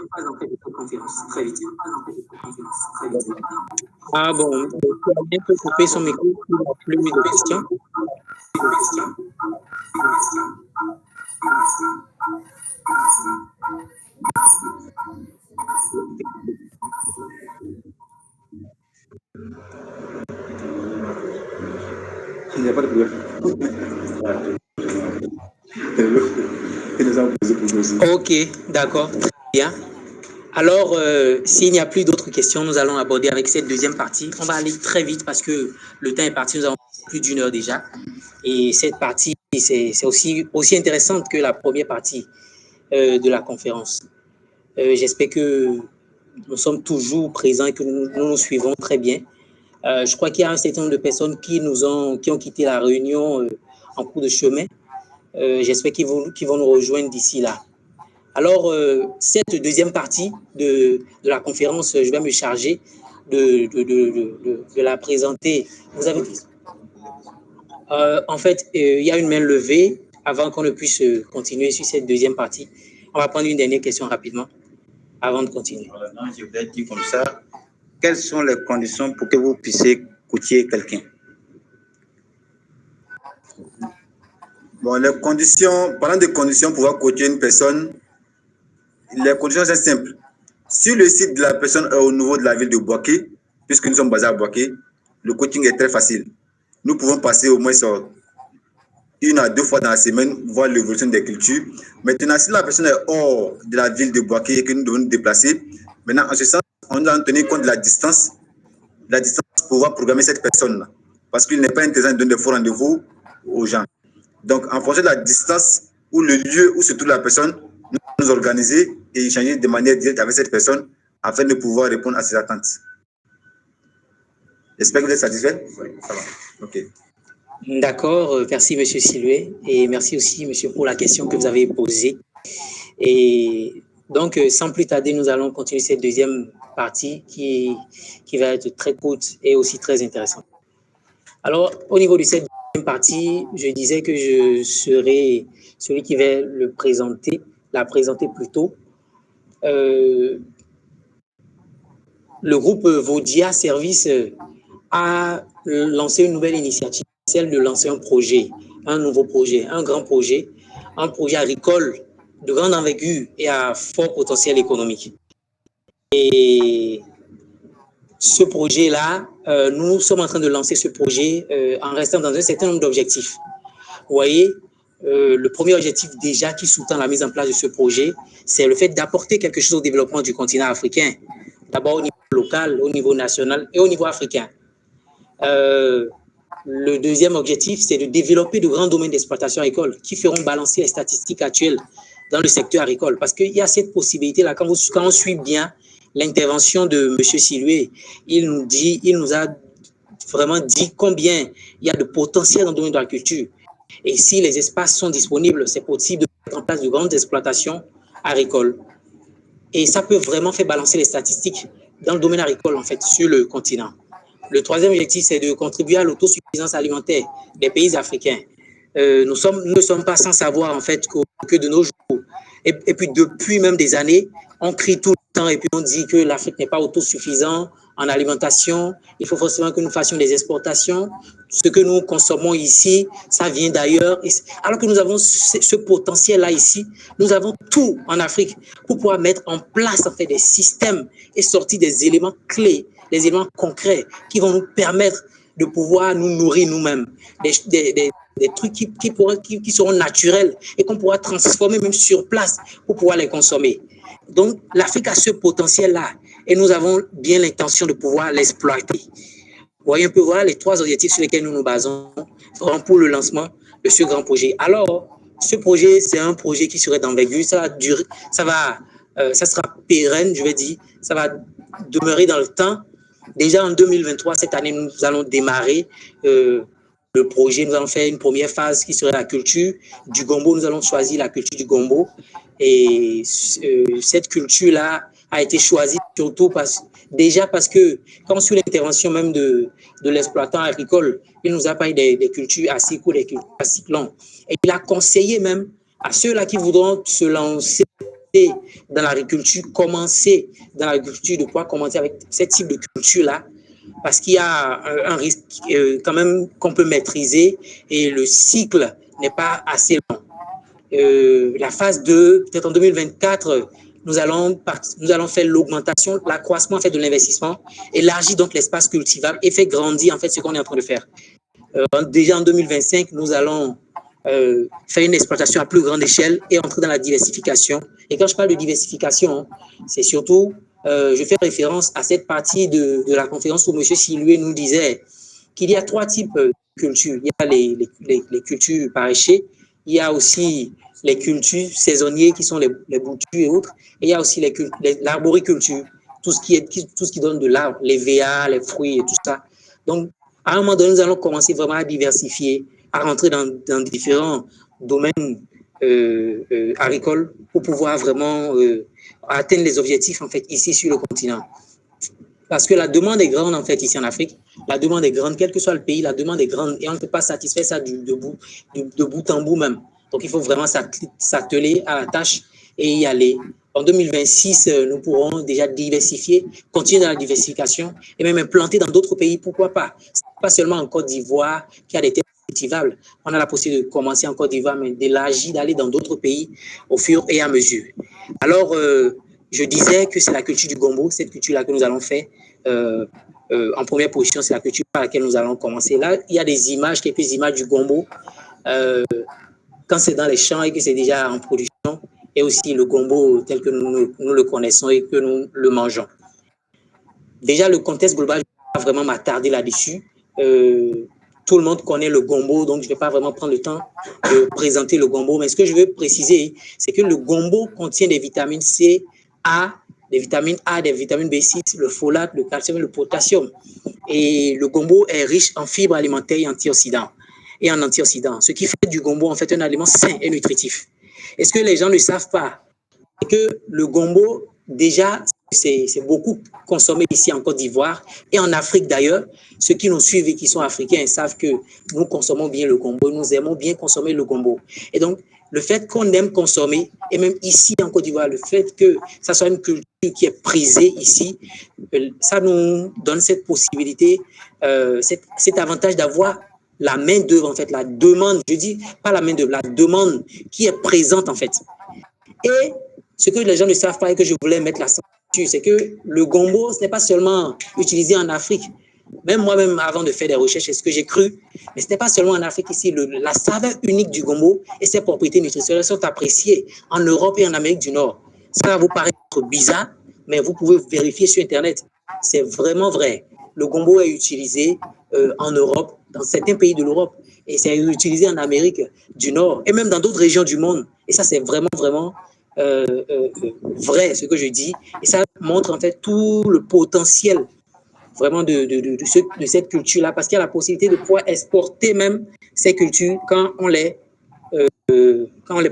Ah bon, il peut couper son micro, il n'a plus de questions. Il n'y a pas de problème. Ok, d'accord, très bien. Alors, s'il n'y a plus d'autres questions, nous allons aborder avec cette deuxième partie. On va aller très vite parce que le temps est parti, nous avons plus d'1 heure déjà. Et cette partie, c'est aussi intéressante que la première partie de la conférence. J'espère que nous sommes toujours présents et que nous suivons très bien. Je crois qu'il y a un certain nombre de personnes qui ont quitté la réunion en cours de chemin. J'espère qu'ils vont nous rejoindre d'ici là. Alors, cette deuxième partie de la conférence, je vais me charger de la présenter. Vous avez dit en fait, il y a une main levée avant qu'on ne puisse continuer sur cette deuxième partie. On va prendre une dernière question rapidement avant de continuer. Non, je voudrais dire comme ça, quelles sont les conditions pour que vous puissiez coacher quelqu'un? Bon, les conditions, parlant de conditions pour pouvoir coacher une personne, les conditions sont simples. Si le site de la personne est au niveau de la ville de Bouaké, puisque nous sommes basés à Bouaké, le coaching est très facile. Nous pouvons passer au moins 1 à 2 fois dans la semaine, voir l'évolution des cultures. Maintenant, si la personne est hors de la ville de Bouaké et que nous devons nous déplacer, maintenant, en ce sens, on doit tenir compte de la distance pour pouvoir programmer cette personne-là. Parce qu'il n'est pas intéressant de donner des faux rendez-vous aux gens. Donc, en fonction de la distance ou le lieu où se trouve la personne, nous nous organiser et échanger de manière directe avec cette personne afin de pouvoir répondre à ses attentes. J'espère que vous êtes satisfait. Oui, ça va. OK. D'accord, merci M. Siloué et merci aussi M. pour la question que vous avez posée. Et donc, sans plus tarder, nous allons continuer cette deuxième partie qui va être très courte et aussi très intéressante. Alors, au niveau de cette deuxième partie, je disais que je serai celui qui va la présenter plutôt. Le groupe Vodia Service a lancé une nouvelle initiative, celle de lancer un nouveau projet, un grand projet, un projet agricole de grande envergure et à fort potentiel économique. Et ce projet-là, nous sommes en train de lancer ce projet en restant dans un certain nombre d'objectifs. Vous voyez, le premier objectif déjà qui sous-tend la mise en place de ce projet, c'est le fait d'apporter quelque chose au développement du continent africain, d'abord au niveau local, au niveau national et au niveau africain. Le deuxième objectif, c'est de développer de grands domaines d'exploitation agricole qui feront balancer les statistiques actuelles dans le secteur agricole. Parce qu'il y a cette possibilité-là, quand on suit bien l'intervention de M. Siloué, il nous a vraiment dit combien il y a de potentiel dans le domaine de l'agriculture. Et si les espaces sont disponibles, c'est possible de mettre en place de grandes exploitations agricoles. Et ça peut vraiment faire balancer les statistiques dans le domaine agricole, en fait, sur le continent. Le troisième objectif, c'est de contribuer à l'autosuffisance alimentaire des pays africains. Nous ne sommes pas sans savoir, en fait, que de nos jours, et puis depuis même des années, on crie tout le temps et puis on dit que l'Afrique n'est pas autosuffisante en alimentation. Il faut forcément que nous fassions des exportations. Ce que nous consommons ici, ça vient d'ailleurs. Alors que nous avons ce potentiel-là ici, nous avons tout en Afrique pour pouvoir mettre en place, en fait, des systèmes et sortir des éléments clés, des éléments concrets qui vont nous permettre de pouvoir nous nourrir nous-mêmes, des trucs qui seront naturels et qu'on pourra transformer même sur place pour pouvoir les consommer. Donc, l'Afrique a ce potentiel-là et nous avons bien l'intention de pouvoir l'exploiter. Vous voyez un peu, voilà les 3 objectifs sur lesquels nous nous basons pour le lancement de ce grand projet. Alors, ce projet, c'est un projet qui serait d'envergure, ça sera pérenne, je vais dire, ça va demeurer dans le temps. Déjà en 2023, cette année, nous allons démarrer le projet. Nous allons faire une première phase qui serait la culture du gombo. Nous allons choisir la culture du gombo. Et cette culture-là a été choisie surtout parce que quand on suit l'intervention même de l'exploitant agricole, il nous a parlé des cultures à cycle, des cultures à cycle long. Et il a conseillé même à ceux-là qui voudront se lancer dans l'agriculture, commencer dans l'agriculture, de pouvoir commencer avec ce type de culture-là, parce qu'il y a un risque quand même qu'on peut maîtriser et le cycle n'est pas assez long. La phase 2, peut-être en 2024, nous allons faire l'augmentation, l'accroissement en fait, de l'investissement, élargir donc l'espace cultivable et faire grandir en fait ce qu'on est en train de faire. Déjà en 2025, nous allons faire une exploitation à plus grande échelle et entrer dans la diversification. Et quand je parle de diversification, c'est surtout, je fais référence à cette partie de la conférence où M. Silué nous disait qu'il y a 3 types de cultures. Il y a les cultures maraîchères, il y a aussi les cultures saisonnières qui sont les boutures et autres, et il y a aussi l'arboriculture, tout ce qui donne de l'arbre, les VA, les fruits et tout ça. Donc, à un moment donné, nous allons commencer vraiment à diversifier, à rentrer dans différents domaines agricoles pour pouvoir vraiment atteindre les objectifs en fait ici sur le continent. Parce que la demande est grande en fait ici en Afrique. La demande est grande, quel que soit le pays, la demande est grande et on ne peut pas satisfaire ça de bout en bout même. Donc, il faut vraiment s'atteler à la tâche et y aller. En 2026, nous pourrons déjà diversifier, continuer dans la diversification et même implanter dans d'autres pays, pourquoi pas. Ce n'est pas seulement en Côte d'Ivoire qui a des terres cultivables. On a la possibilité de commencer en Côte d'Ivoire, mais d'élargir, d'aller dans d'autres pays au fur et à mesure. Alors, je disais que c'est la culture du gombo, cette culture-là que nous allons faire. En première position, c'est la culture par laquelle nous allons commencer. Là, il y a des images, quelques images du gombo. Quand c'est dans les champs et que c'est déjà en production, et aussi le gombo tel que nous le connaissons et que nous le mangeons. Déjà, le contexte global, je ne vais pas vraiment m'attarder là-dessus. Tout le monde connaît le gombo, donc je ne vais pas vraiment prendre le temps de présenter le gombo. Mais ce que je veux préciser, c'est que le gombo contient des vitamines C, A, des vitamines A, des vitamines B6, le folate, le calcium et le potassium. Et le gombo est riche en fibres alimentaires et antioxydants. Ce qui fait du gombo en fait un aliment sain et nutritif. Et ce que les gens ne savent pas, c'est que le gombo, déjà, c'est beaucoup consommé ici en Côte d'Ivoire et en Afrique d'ailleurs. Ceux qui nous suivent et qui sont africains savent que nous consommons bien le gombo, nous aimons bien consommer le gombo. Et donc, le fait qu'on aime consommer, et même ici en Côte d'Ivoire, le fait que ça soit une culture qui est prisée ici, ça nous donne cette possibilité, cet avantage d'avoir la main-d'œuvre, en fait, la demande, je dis pas la main-d'œuvre, la demande qui est présente, en fait. Et ce que les gens ne savent pas et que je voulais mettre l'accent dessus, c'est que le gombo, ce n'est pas seulement utilisé en Afrique. Même moi-même, avant de faire des recherches, c'est ce que j'ai cru, mais ce n'est pas seulement en Afrique ici. La saveur unique du gombo et ses propriétés nutritionnelles sont appréciées en Europe et en Amérique du Nord. Ça va vous paraître bizarre, mais vous pouvez vérifier sur Internet. C'est vraiment vrai. Le gombo est utilisé en Europe, dans certains pays de l'Europe, et c'est utilisé en Amérique du Nord, et même dans d'autres régions du monde. Et ça, c'est vraiment, vraiment vrai, ce que je dis. Et ça montre en fait tout le potentiel vraiment de cette culture-là, parce qu'il y a la possibilité de pouvoir exporter même ces cultures quand on les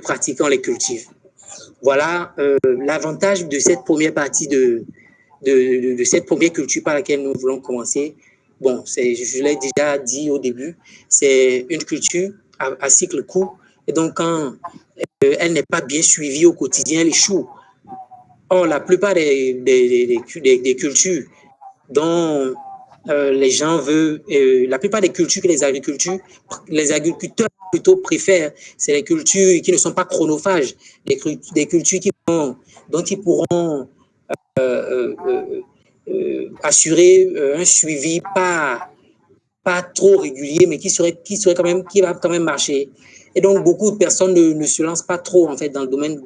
pratique, quand on les cultive. Voilà l'avantage de cette première partie de cette première culture par laquelle nous voulons commencer. Bon, je l'ai déjà dit au début, c'est une culture à cycle court, et donc quand elle n'est pas bien suivie au quotidien, elle échoue. Or, la plupart des cultures dont les gens veulent, la plupart des cultures que les agriculteurs plutôt préfèrent, c'est les cultures qui ne sont pas chronophages, des cultures dont ils pourront assurer un suivi pas trop régulier, mais qui va quand même marcher. Et donc, beaucoup de personnes ne se lancent pas trop, en fait, dans le domaine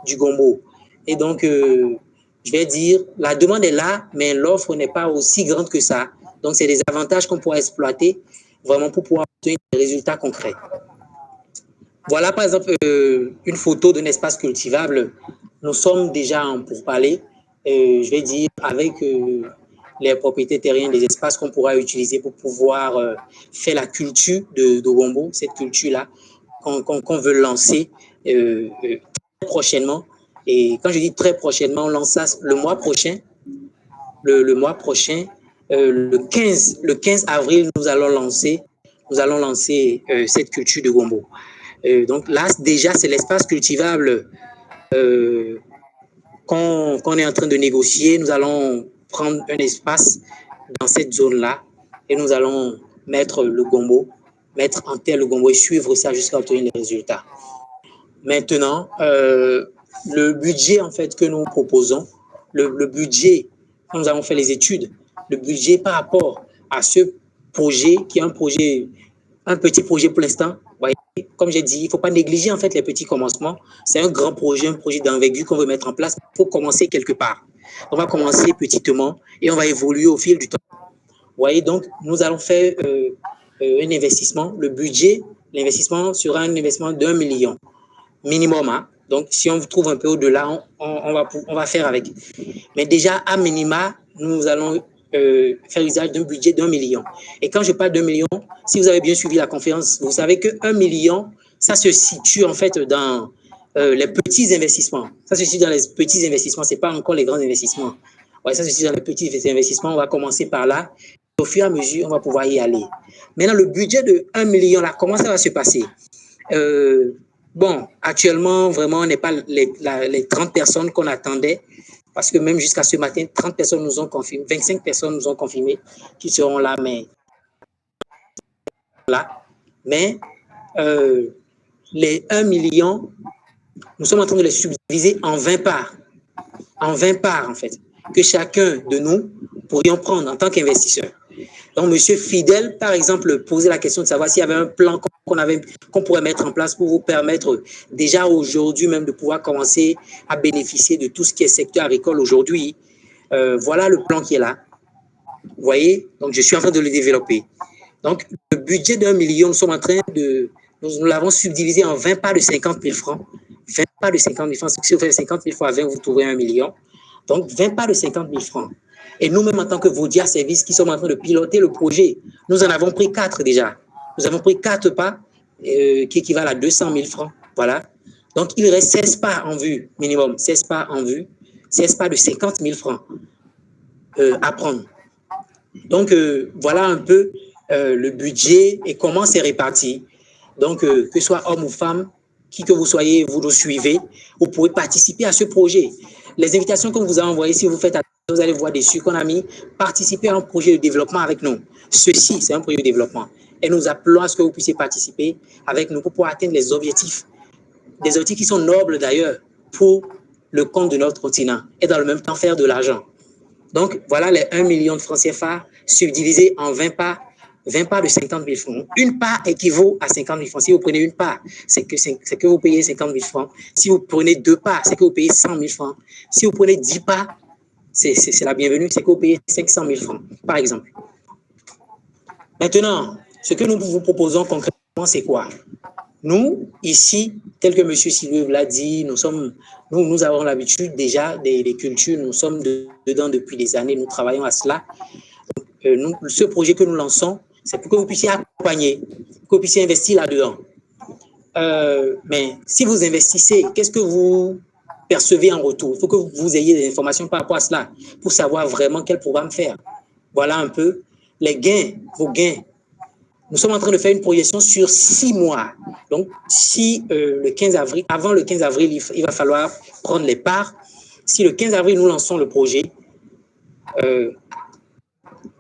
du gombo. Et donc, je vais dire, la demande est là, mais l'offre n'est pas aussi grande que ça. Donc, c'est des avantages qu'on pourra exploiter vraiment pour pouvoir obtenir des résultats concrets. Voilà, par exemple, une photo d'un espace cultivable. Nous sommes déjà en pourparlers, je vais dire, avec les propriétés terriennes des espaces qu'on pourra utiliser pour pouvoir faire la culture de gombo, cette culture-là qu'on veut lancer très prochainement. Et quand je dis très prochainement, on lance ça le mois prochain. Le mois prochain, le 15 avril, nous allons lancer cette culture de gombo. Donc là, déjà, c'est l'espace cultivable qu'on est en train de négocier. Nous allons prendre un espace dans cette zone-là et nous allons mettre en terre le gombo et suivre ça jusqu'à obtenir les résultats. Maintenant, le budget en fait que nous proposons, le budget, quand nous avons fait les études, le budget par rapport à ce projet qui est un projet un petit projet pour l'instant. Comme j'ai dit, il ne faut pas négliger en fait les petits commencements. C'est un grand projet, un projet d'envergure qu'on veut mettre en place. Il faut commencer quelque part. On va commencer petitement et on va évoluer au fil du temps. Vous voyez, donc, nous allons faire un investissement. Le budget, l'investissement sera un investissement d'1 million minimum. Hein. Donc, si on trouve un peu au-delà, on va faire avec. Mais déjà, à minima, nous allons faire usage d'un budget d'1 million. Et quand je parle d'1 million, si vous avez bien suivi la conférence, vous savez que 1 million, ça se situe en fait dans les petits investissements. Ça se situe dans les petits investissements, ce n'est pas encore les grands investissements. Ouais, ça se situe dans les petits investissements. On va commencer par là. Au fur et à mesure, on va pouvoir y aller. Maintenant, le budget de 1 million, là, comment ça va se passer? Bon, actuellement, vraiment, on n'est pas les 30 personnes qu'on attendait. Parce que même jusqu'à ce matin, 30 personnes nous ont confirmé, 25 personnes nous ont confirmé qu'ils seront là, mais les 1 million, nous sommes en train de les subdiviser en 20 parts. En 20 parts, en fait, que chacun de nous pourrions prendre en tant qu'investisseur. Donc, M. Fidel, par exemple, posait la question de savoir s'il y avait un plan qu'on pourrait mettre en place pour vous permettre déjà aujourd'hui même de pouvoir commencer à bénéficier de tout ce qui est secteur agricole aujourd'hui. Voilà le plan qui est là. Vous voyez? Donc, je suis en train de le développer. Donc, le budget d'1 million, nous l'avons subdivisé en 20 parts de 50 000 francs. 20 parts de 50 000 francs. Si vous faites 50 000 fois 20, vous trouvez 1 million. Donc, 20 parts de 50 000 francs. Et nous-mêmes, en tant que Vodia Service, qui sommes en train de piloter le projet, nous en avons pris 4 déjà. Nous avons pris 4 parts qui équivalent à 200 000 francs. Voilà. Donc, il reste 16 parts en vue, minimum. 16 parts en vue. 16 parts de 50 000 francs à prendre. Donc, voilà un peu le budget et comment c'est réparti. Donc, que ce soit homme ou femme, qui que vous soyez, vous nous suivez, vous pouvez participer à ce projet. Les invitations qu'on vous a envoyées, si vous faites attention, vous allez voir dessus qu'on a mis participer à un projet de développement avec nous. Ceci, c'est un projet de développement. Et nous appelons à ce que vous puissiez participer avec nous pour pouvoir atteindre les objectifs. Des objectifs qui sont nobles d'ailleurs pour le compte de notre continent et dans le même temps faire de l'argent. Donc, voilà les 1 million de francs CFA subdivisés en 20 parts de 50 000 francs. Une part équivaut à 50 000 francs. Si vous prenez une part, c'est que vous payez 50 000 francs. Si vous prenez 2 parts, c'est que vous payez 100 000 francs. Si vous prenez 10 parts, c'est la bienvenue, c'est que vous payez 500 000 francs, par exemple. Maintenant, ce que nous vous proposons concrètement, c'est quoi? Nous, ici, tel que M. Sylvie l'a dit, nous avons l'habitude déjà des cultures, nous sommes dedans depuis des années, nous travaillons à cela. Ce projet que nous lançons, c'est pour que vous puissiez accompagner, que vous puissiez investir là-dedans. Mais si vous investissez, qu'est-ce que vous percevez en retour? Il faut que vous ayez des informations par rapport à cela pour savoir vraiment quel programme faire. Voilà un peu les gains, vos gains. Nous sommes en train de faire une projection sur 6 mois. Donc, si le 15 avril, avant le 15 avril, il va falloir prendre les parts. Si le 15 avril, nous lançons le projet,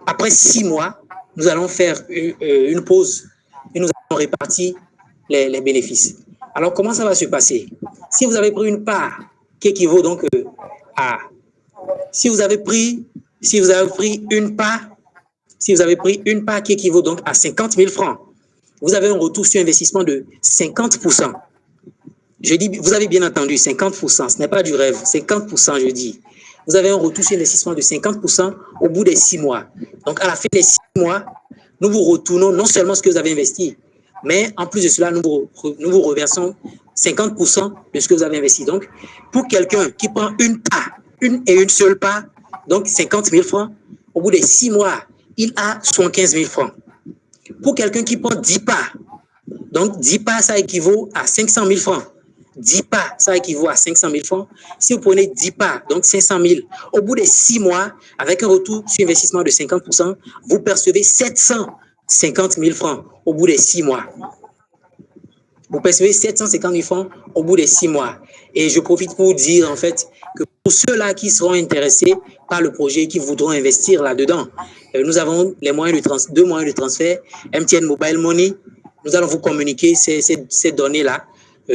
après 6 mois, nous allons faire une pause et nous allons répartir les bénéfices. Alors, comment ça va se passer? Si vous avez pris une part qui équivaut donc à... Si vous avez pris une part qui équivaut donc à 50 000 francs, vous avez un retour sur investissement de 50%. Je dis, vous avez bien entendu, 50%, ce n'est pas du rêve, 50%, je dis. Vous avez un retour sur investissement de 50% au bout des 6 mois. Donc, à la fin des 6 mois, nous vous retournons non seulement ce que vous avez investi, mais en plus de cela, nous vous reversons 50% de ce que vous avez investi. Donc, pour quelqu'un qui prend une part, une seule part, donc 50 000 francs, au bout des 6 mois, il a 75 000 francs. Pour quelqu'un qui prend 10 parts, donc 10 parts, ça équivaut à 500 000 francs. 10 parts, ça équivaut à 500 000 francs. Si vous prenez 10 parts, donc 500 000, au bout des 6 mois, avec un retour sur investissement de 50%, vous percevez 750 000 francs au bout des 6 mois. Vous percevez 750 000 francs au bout des 6 mois. Et je profite pour vous dire, en fait, que pour ceux-là qui seront intéressés par le projet, qui voudront investir là-dedans, nous avons deux moyens de transfert, MTN Mobile Money. Nous allons vous communiquer ces données-là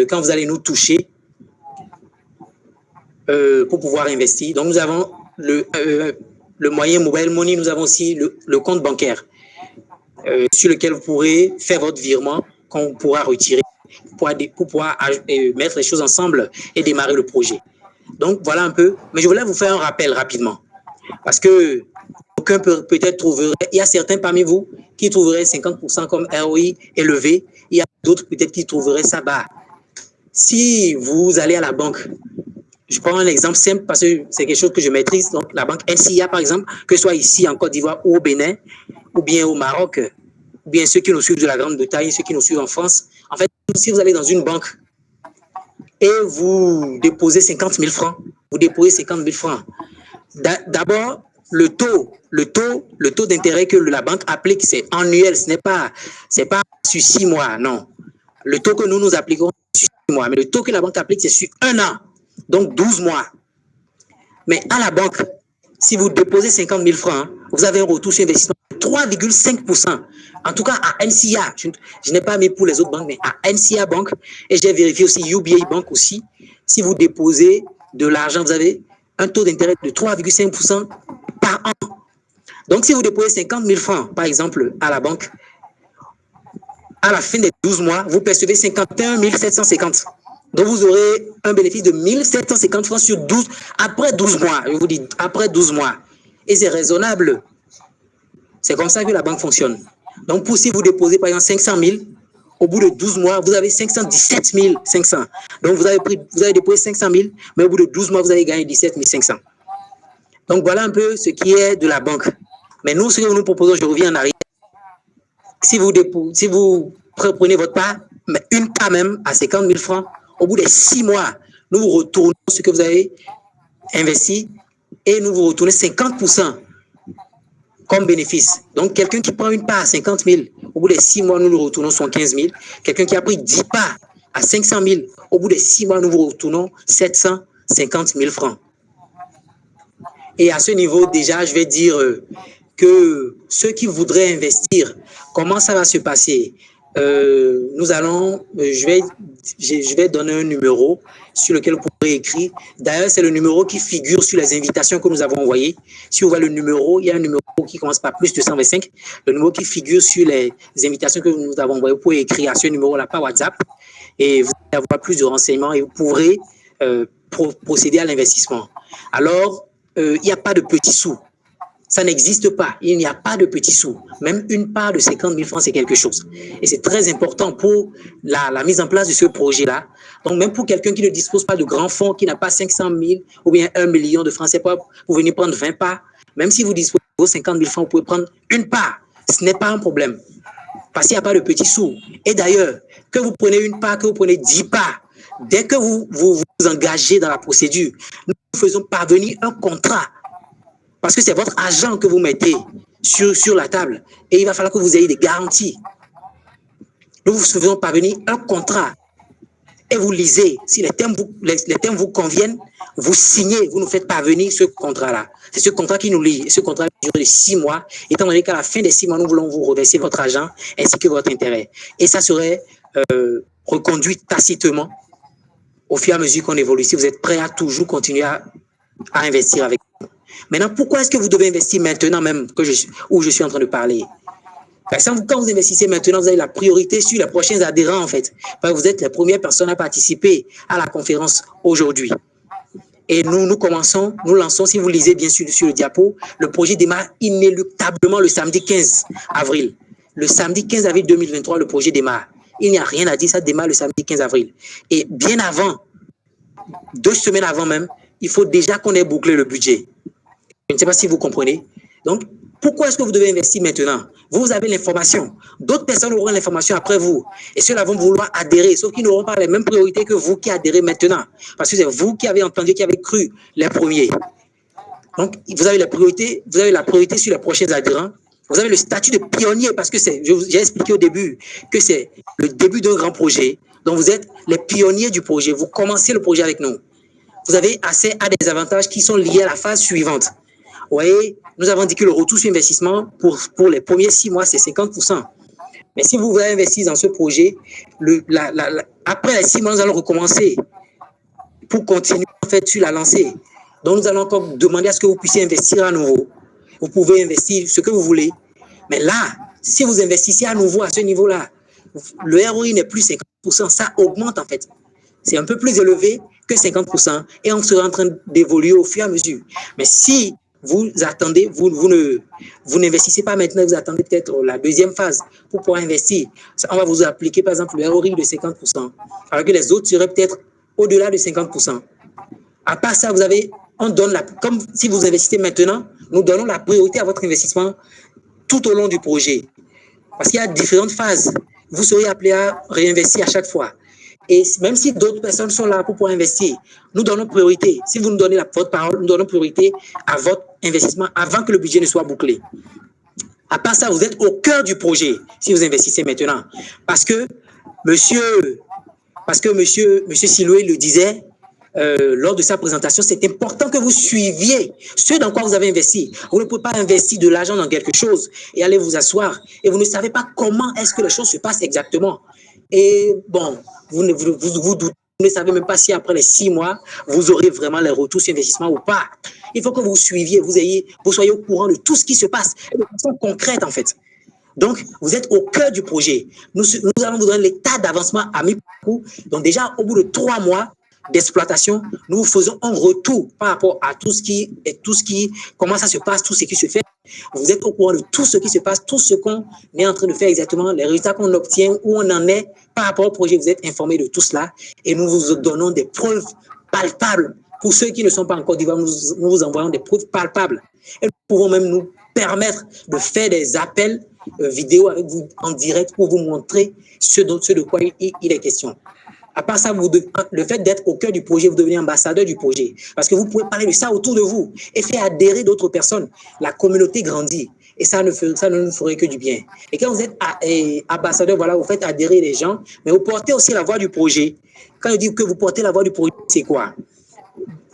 quand vous allez nous toucher pour pouvoir investir. Donc, nous avons le moyen Mobile Money, nous avons aussi le compte bancaire. sur lequel vous pourrez faire votre virement qu'on pourra retirer pour pouvoir mettre les choses ensemble et démarrer le projet. Donc, voilà un peu. Mais je voulais vous faire un rappel rapidement. Parce que aucun peut-être trouverait, il y a certains parmi vous qui trouveraient 50% comme ROI élevé. Il y a d'autres peut-être qui trouveraient ça bas. Si vous allez à la banque, je prends un exemple simple parce que c'est quelque chose que je maîtrise. Donc, la banque NCA, par exemple, que ce soit ici en Côte d'Ivoire ou au Bénin, ou bien au Maroc, ou bien ceux qui nous suivent de la Grande-Bretagne, ceux qui nous suivent en France. En fait, si vous allez dans une banque et vous déposez 50 000 francs, vous déposez 50 000 francs. D'abord, le taux d'intérêt que la banque applique, c'est annuel, c'est pas sur 6 mois, non. Le taux que nous appliquons, c'est sur 6 mois, mais le taux que la banque applique, c'est sur 1 an, donc 12 mois. Mais à la banque, si vous déposez 50 000 francs, vous avez un retour sur investissement de 3,5%. En tout cas, à NCA, je n'ai pas mis pour les autres banques, mais à NCA Bank, et j'ai vérifié aussi UBA Bank aussi, si vous déposez de l'argent, vous avez un taux d'intérêt de 3,5% par an. Donc, si vous déposez 50 000 francs, par exemple, à la banque, à la fin des 12 mois, vous percevez 51 750. Donc, vous aurez un bénéfice de 1 750 francs sur 12, après 12 mois. Je vous dis, après 12 mois. Et c'est raisonnable. C'est comme ça que la banque fonctionne. Donc, si vous déposez, par exemple, 500 000, au bout de 12 mois, vous avez 517 500. Donc, vous avez déposé 500 000, mais au bout de 12 mois, vous avez gagné 17 500. Donc, voilà un peu ce qui est de la banque. Mais nous, ce que nous nous proposons, je reviens en arrière. Si vous prenez votre part, mais une part même à 50 000 francs, au bout de 6 mois, nous vous retournons ce que vous avez investi et nous vous retournons 50% comme bénéfice. Donc, quelqu'un qui prend une part à 50 000, au bout de 6 mois, nous lui retournons 75 000. Quelqu'un qui a pris 10 parts à 500 000, au bout de 6 mois, nous vous retournons 750 000 francs. Et à ce niveau, déjà, je vais dire que ceux qui voudraient investir, comment ça va se passer? Je vais donner un numéro sur lequel vous pourrez écrire. D'ailleurs, c'est le numéro qui figure sur les invitations que nous avons envoyées. Si vous voyez le numéro, il y a un numéro qui commence par plus 225. Le numéro qui figure sur les invitations que nous avons envoyées, vous pouvez écrire à ce numéro-là par WhatsApp et vous allez avoir plus de renseignements et vous pourrez procéder à l'investissement. Alors, il n'y a pas de petits sous. Ça n'existe pas. Il n'y a pas de petits sous. Même une part de 50 000 francs, c'est quelque chose. Et c'est très important pour la mise en place de ce projet-là. Donc, même pour quelqu'un qui ne dispose pas de grands fonds, qui n'a pas 500 000 ou bien 1 million de francs CFA pour venir prendre 20 parts, même si vous disposez de 50 000 francs, vous pouvez prendre une part. Ce n'est pas un problème. Parce qu'il n'y a pas de petits sous. Et d'ailleurs, que vous preniez une part, que vous preniez 10 parts, dès que vous engagez dans la procédure, nous faisons parvenir un contrat. Parce que c'est votre argent que vous mettez sur la table. Et il va falloir que vous ayez des garanties. Nous vous faisons parvenir un contrat. Et vous lisez. Si les termes vous conviennent, vous signez, vous nous faites parvenir ce contrat-là. C'est ce contrat qui nous lie. Ce contrat dure de 6 mois. Étant donné qu'à la fin des 6 mois, nous voulons vous reverser votre argent ainsi que votre intérêt. Et ça serait reconduit tacitement au fur et à mesure qu'on évolue. Si vous êtes prêt à toujours continuer à investir avec nous. Maintenant, pourquoi est-ce que vous devez investir maintenant même où je suis en train de parler? Parce que quand vous investissez maintenant, vous avez la priorité sur les prochains adhérents, en fait. Parce que vous êtes les premières personnes à participer à la conférence aujourd'hui. Et nous lançons, si vous lisez bien sur le diapo, le projet démarre inéluctablement le samedi 15 avril. Le samedi 15 avril 2023, le projet démarre. Il n'y a rien à dire, ça démarre le samedi 15 avril. Et bien avant, 2 semaines avant même, il faut déjà qu'on ait bouclé le budget. Je ne sais pas si vous comprenez. Donc, pourquoi est-ce que vous devez investir maintenant? Vous avez l'information. D'autres personnes auront l'information après vous. Et ceux-là vont vouloir adhérer, sauf qu'ils n'auront pas les mêmes priorités que vous qui adhérez maintenant. Parce que c'est vous qui avez entendu, qui avez cru les premiers. Donc, vous avez la priorité sur les prochains adhérents. Vous avez le statut de pionnier parce que j'ai expliqué au début que c'est le début d'un grand projet. Donc, vous êtes les pionniers du projet. Vous commencez le projet avec nous. Vous avez accès à des avantages qui sont liés à la phase suivante. Vous voyez, nous avons dit que le retour sur investissement pour les premiers 6 mois, c'est 50%. Mais si vous voulez investir dans ce projet, après les 6 mois, nous allons recommencer pour continuer en fait sur la lancée. Donc, nous allons encore demander à ce que vous puissiez investir à nouveau. Vous pouvez investir ce que vous voulez. Mais là, si vous investissez à nouveau à ce niveau-là, le ROI n'est plus 50%, ça augmente en fait. C'est un peu plus élevé que 50% et on sera en train d'évoluer au fur et à mesure. Mais si vous attendez, vous n'investissez pas maintenant, vous attendez peut-être la deuxième phase pour pouvoir investir. On va vous appliquer par exemple le ROI de 50%, alors que les autres seraient peut-être au-delà de 50%. À part ça, on donne comme si vous investissez maintenant, nous donnons la priorité à votre investissement tout au long du projet. Parce qu'il y a différentes phases. Vous serez appelé à réinvestir à chaque fois. Et même si d'autres personnes sont là pour pouvoir investir, nous donnons priorité. Si vous nous donnez votre parole, nous donnons priorité à votre investissement avant que le budget ne soit bouclé. À part ça, vous êtes au cœur du projet si vous investissez maintenant. Parce que monsieur Siloué le disait lors de sa présentation, c'est important que vous suiviez ce dans quoi vous avez investi. Vous ne pouvez pas investir de l'argent dans quelque chose et aller vous asseoir et vous ne savez pas comment est-ce que les choses se passent exactement. Et bon, vous ne savez même pas si après les 6 mois, vous aurez vraiment les retours sur investissement ou pas. Il faut que vous suiviez, vous soyez au courant de tout ce qui se passe de façon concrète en fait. Donc, vous êtes au cœur du projet. Nous allons vous donner l'état d'avancement à mi-parcours. Donc, déjà, au bout de 3 mois d'exploitation, nous vous faisons un retour par rapport à comment ça se passe, tout ce qui se fait. Vous êtes au courant de tout ce qui se passe, tout ce qu'on est en train de faire exactement, les résultats qu'on obtient, où on en est par rapport au projet. Vous êtes informés de tout cela et nous vous donnons des preuves palpables. Pour ceux qui ne sont pas en Côte d'Ivoire, nous vous envoyons des preuves palpables. Et nous pouvons même nous permettre de faire des appels vidéo avec vous en direct pour vous montrer ce de quoi il est question. À part ça, le fait d'être au cœur du projet, vous devenez ambassadeur du projet. Parce que vous pouvez parler de ça autour de vous et faire adhérer d'autres personnes. La communauté grandit. Et ça ne nous ferait que du bien. Et quand vous êtes ambassadeur, voilà, vous faites adhérer les gens, mais vous portez aussi la voix du projet. Quand je dis que vous portez la voix du projet, c'est quoi?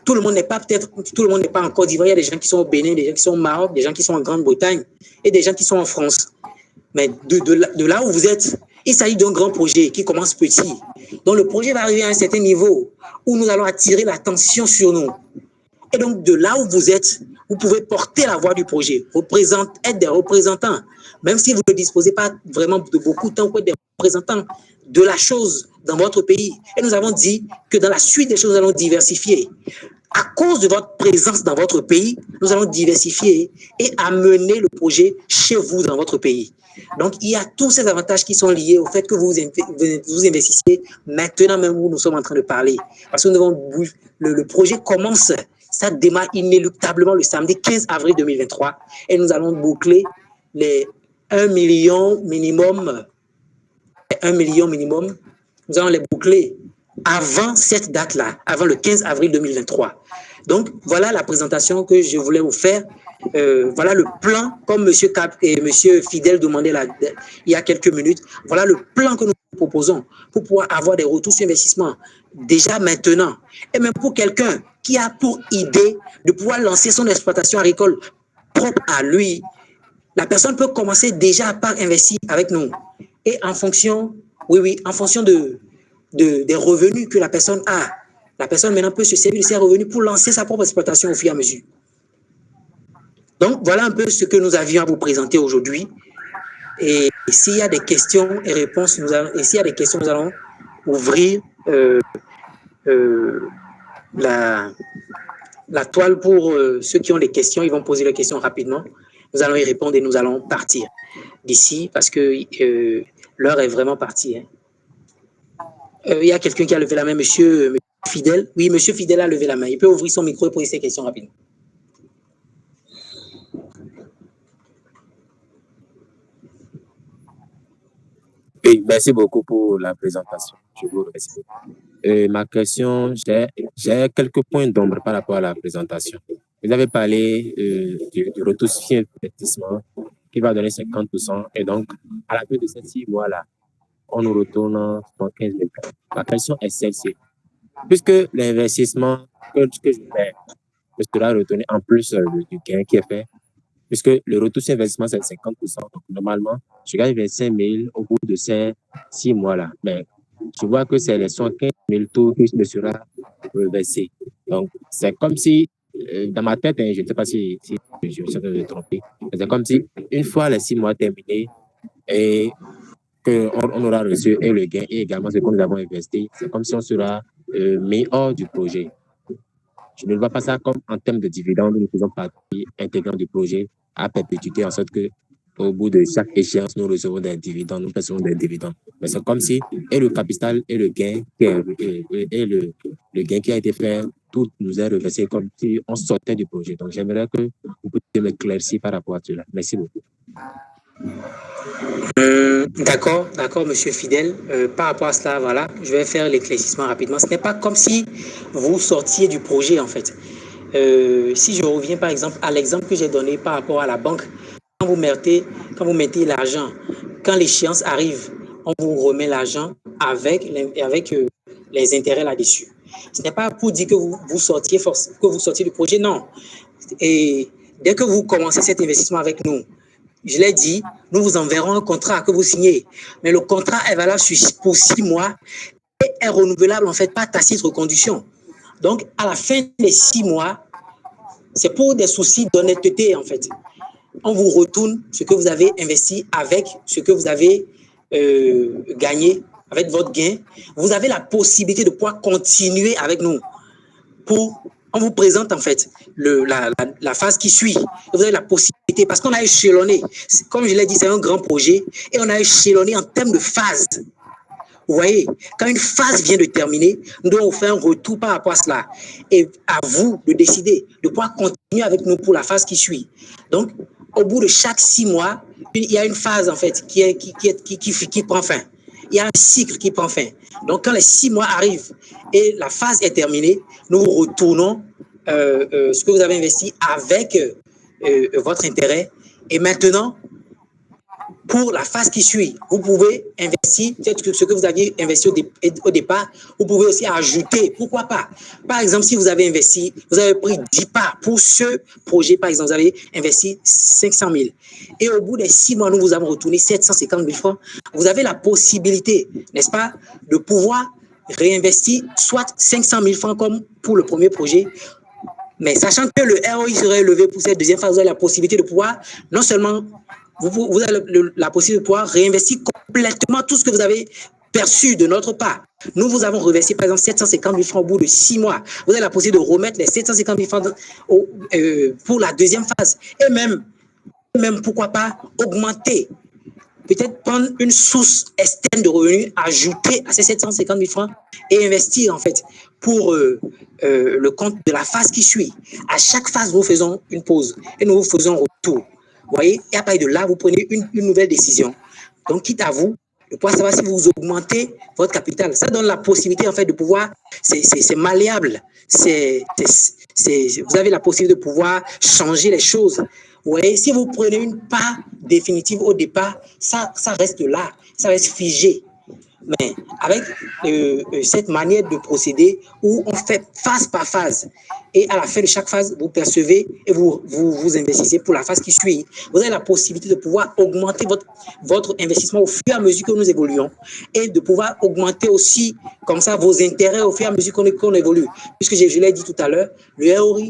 Tout le monde n'est pas en Côte d'Ivoire. Il y a des gens qui sont au Bénin, des gens qui sont au Maroc, des gens qui sont en Grande-Bretagne et des gens qui sont en France. Mais de là où vous êtes, il s'agit d'un grand projet qui commence petit. Donc, le projet va arriver à un certain niveau où nous allons attirer l'attention sur nous. Et donc, de là où vous êtes, vous pouvez porter la voix du projet, être des représentants, même si vous ne disposez pas vraiment de beaucoup de temps pour être des représentants de la chose dans votre pays. Et nous avons dit que dans la suite des choses, nous allons diversifier. À cause de votre présence dans votre pays, nous allons diversifier et amener le projet chez vous dans votre pays. Donc, il y a tous ces avantages qui sont liés au fait que vous investissiez maintenant même où nous sommes en train de parler. Parce que le projet commence, ça démarre inéluctablement le samedi 15 avril 2023 et nous allons boucler les 1 million minimum. Nous allons les boucler avant cette date-là, avant le 15 avril 2023. Donc, voilà la présentation que je voulais vous faire. Voilà le plan, comme M. Cap et M. Fidel demandaient il y a quelques minutes. Voilà le plan que nous proposons pour pouvoir avoir des retours sur investissement déjà maintenant. Et même pour quelqu'un qui a pour idée de pouvoir lancer son exploitation agricole propre à lui, la personne peut commencer déjà par investir avec nous. Et en fonction, en fonction des revenus que la personne a, la personne maintenant peut se servir de ses revenus pour lancer sa propre exploitation au fur et à mesure. Donc, voilà un peu ce que nous avions à vous présenter aujourd'hui. Et s'il y a des questions et réponses, nous allons ouvrir la toile pour ceux qui ont des questions. Ils vont poser les questions rapidement. Nous allons y répondre et nous allons partir d'ici parce que l'heure est vraiment partie. Il y a quelqu'un qui a levé la main, monsieur Fidel. Oui, monsieur Fidel a levé la main. Il peut ouvrir son micro et poser ses questions rapidement. Oui, merci beaucoup pour la présentation. Je vous remercie. Ma question, j'ai quelques points d'ombre par rapport à la présentation. Vous avez parlé du retour sur investissement qui va donner 50%. Et donc, à la fin de ces 6 mois-là, on nous retourne dans 15 000. Ma question est celle-ci. Puisque l'investissement que je fais me sera retourné en plus du gain qui est fait, puisque le retour sur investissement, c'est 50%. Donc, normalement, je gagne 25 000 au bout de ces 6 mois-là. Mais je vois que c'est les 115 000 taux qui me sera reversé. Donc, c'est comme si, dans ma tête, je ne sais pas si je suis en train de me tromper, c'est comme si, une fois les 6 mois terminés, et qu'on aura reçu et le gain et également ce que nous avons investi, c'est comme si on sera mis hors du projet. Je ne vois pas ça comme en termes de dividendes, nous faisons partie intégrante du projet à perpétuité, en sorte que au bout de chaque échéance, nous recevons des dividendes, nous recevons des dividendes. Mais c'est comme si et le capital et le gain le gain qui a été fait, tout nous est reversé comme si on sortait du projet. Donc j'aimerais que vous puissiez m'éclaircir par rapport à cela. Merci beaucoup. D'accord, monsieur Fidèle. Par rapport à cela, voilà, je vais faire l'éclaircissement rapidement. Ce n'est pas comme si vous sortiez du projet, en fait. Si je reviens, par exemple, à l'exemple que j'ai donné par rapport à la banque, quand vous mettez l'argent, quand l'échéance arrive, on vous remet l'argent avec les intérêts là-dessus. Ce n'est pas pour dire que vous sortiez du projet, non. Et dès que vous commencez cet investissement avec nous, je l'ai dit, nous vous enverrons un contrat que vous signez. Mais le contrat est valable pour 6 mois et est renouvelable en fait par tacite reconduction. Donc, à la fin des 6 mois, c'est pour des soucis d'honnêteté en fait. On vous retourne ce que vous avez investi avec ce que vous avez gagné, avec votre gain. Vous avez la possibilité de pouvoir continuer avec nous. On vous présente en fait la phase qui suit. Vous avez la possibilité, parce qu'on a échelonné, comme je l'ai dit, c'est un grand projet, et on a échelonné en termes de phase. Vous voyez, quand une phase vient de terminer, nous devons faire un retour par rapport à cela. Et à vous de décider de pouvoir continuer avec nous pour la phase qui suit. Donc, au bout de chaque 6 mois, il y a une phase en fait qui prend fin. Il y a un cycle qui prend fin. Donc, quand les 6 mois arrivent et la phase est terminée, nous vous retournons ce que vous avez investi avec votre intérêt. Et maintenant, pour la phase qui suit, vous pouvez investir ce que vous aviez investi au départ. Vous pouvez aussi ajouter, pourquoi pas. Par exemple, si vous avez investi, vous avez pris 10 parts pour ce projet, par exemple, vous avez investi 500 000. Et au bout des 6 mois, nous vous avons retourné 750 000 francs. Vous avez la possibilité, n'est-ce pas, de pouvoir réinvestir soit 500 000 francs comme pour le premier projet, mais sachant que le ROI serait élevé pour cette deuxième phase, vous avez la possibilité de pouvoir non seulement vous avez la possibilité de pouvoir réinvestir complètement tout ce que vous avez perçu de notre part. Nous vous avons reversé par exemple 750 000 francs au bout de 6 mois. Vous avez la possibilité de remettre les 750 000 francs pour la deuxième phase. Et même pourquoi pas augmenter, peut-être prendre une source externe de revenus, ajouter à ces 750 000 francs et investir en fait pour le compte de la phase qui suit. À chaque phase, nous faisons une pause et nous vous faisons un retour. Vous voyez, et à partir de là, vous prenez une nouvelle décision. Donc, quitte à vous de pouvoir savoir si vous augmentez votre capital. Ça donne la possibilité, en fait, de pouvoir, c'est malléable. Vous avez la possibilité de pouvoir changer les choses. Vous voyez, si vous prenez une part définitive au départ, ça reste là, ça reste figé. Mais avec cette manière de procéder où on fait phase par phase et à la fin de chaque phase, vous percevez et vous investissez pour la phase qui suit. Vous avez la possibilité de pouvoir augmenter votre investissement au fur et à mesure que nous évoluons et de pouvoir augmenter aussi comme ça vos intérêts au fur et à mesure qu'on évolue. Puisque je l'ai dit tout à l'heure, le ROI,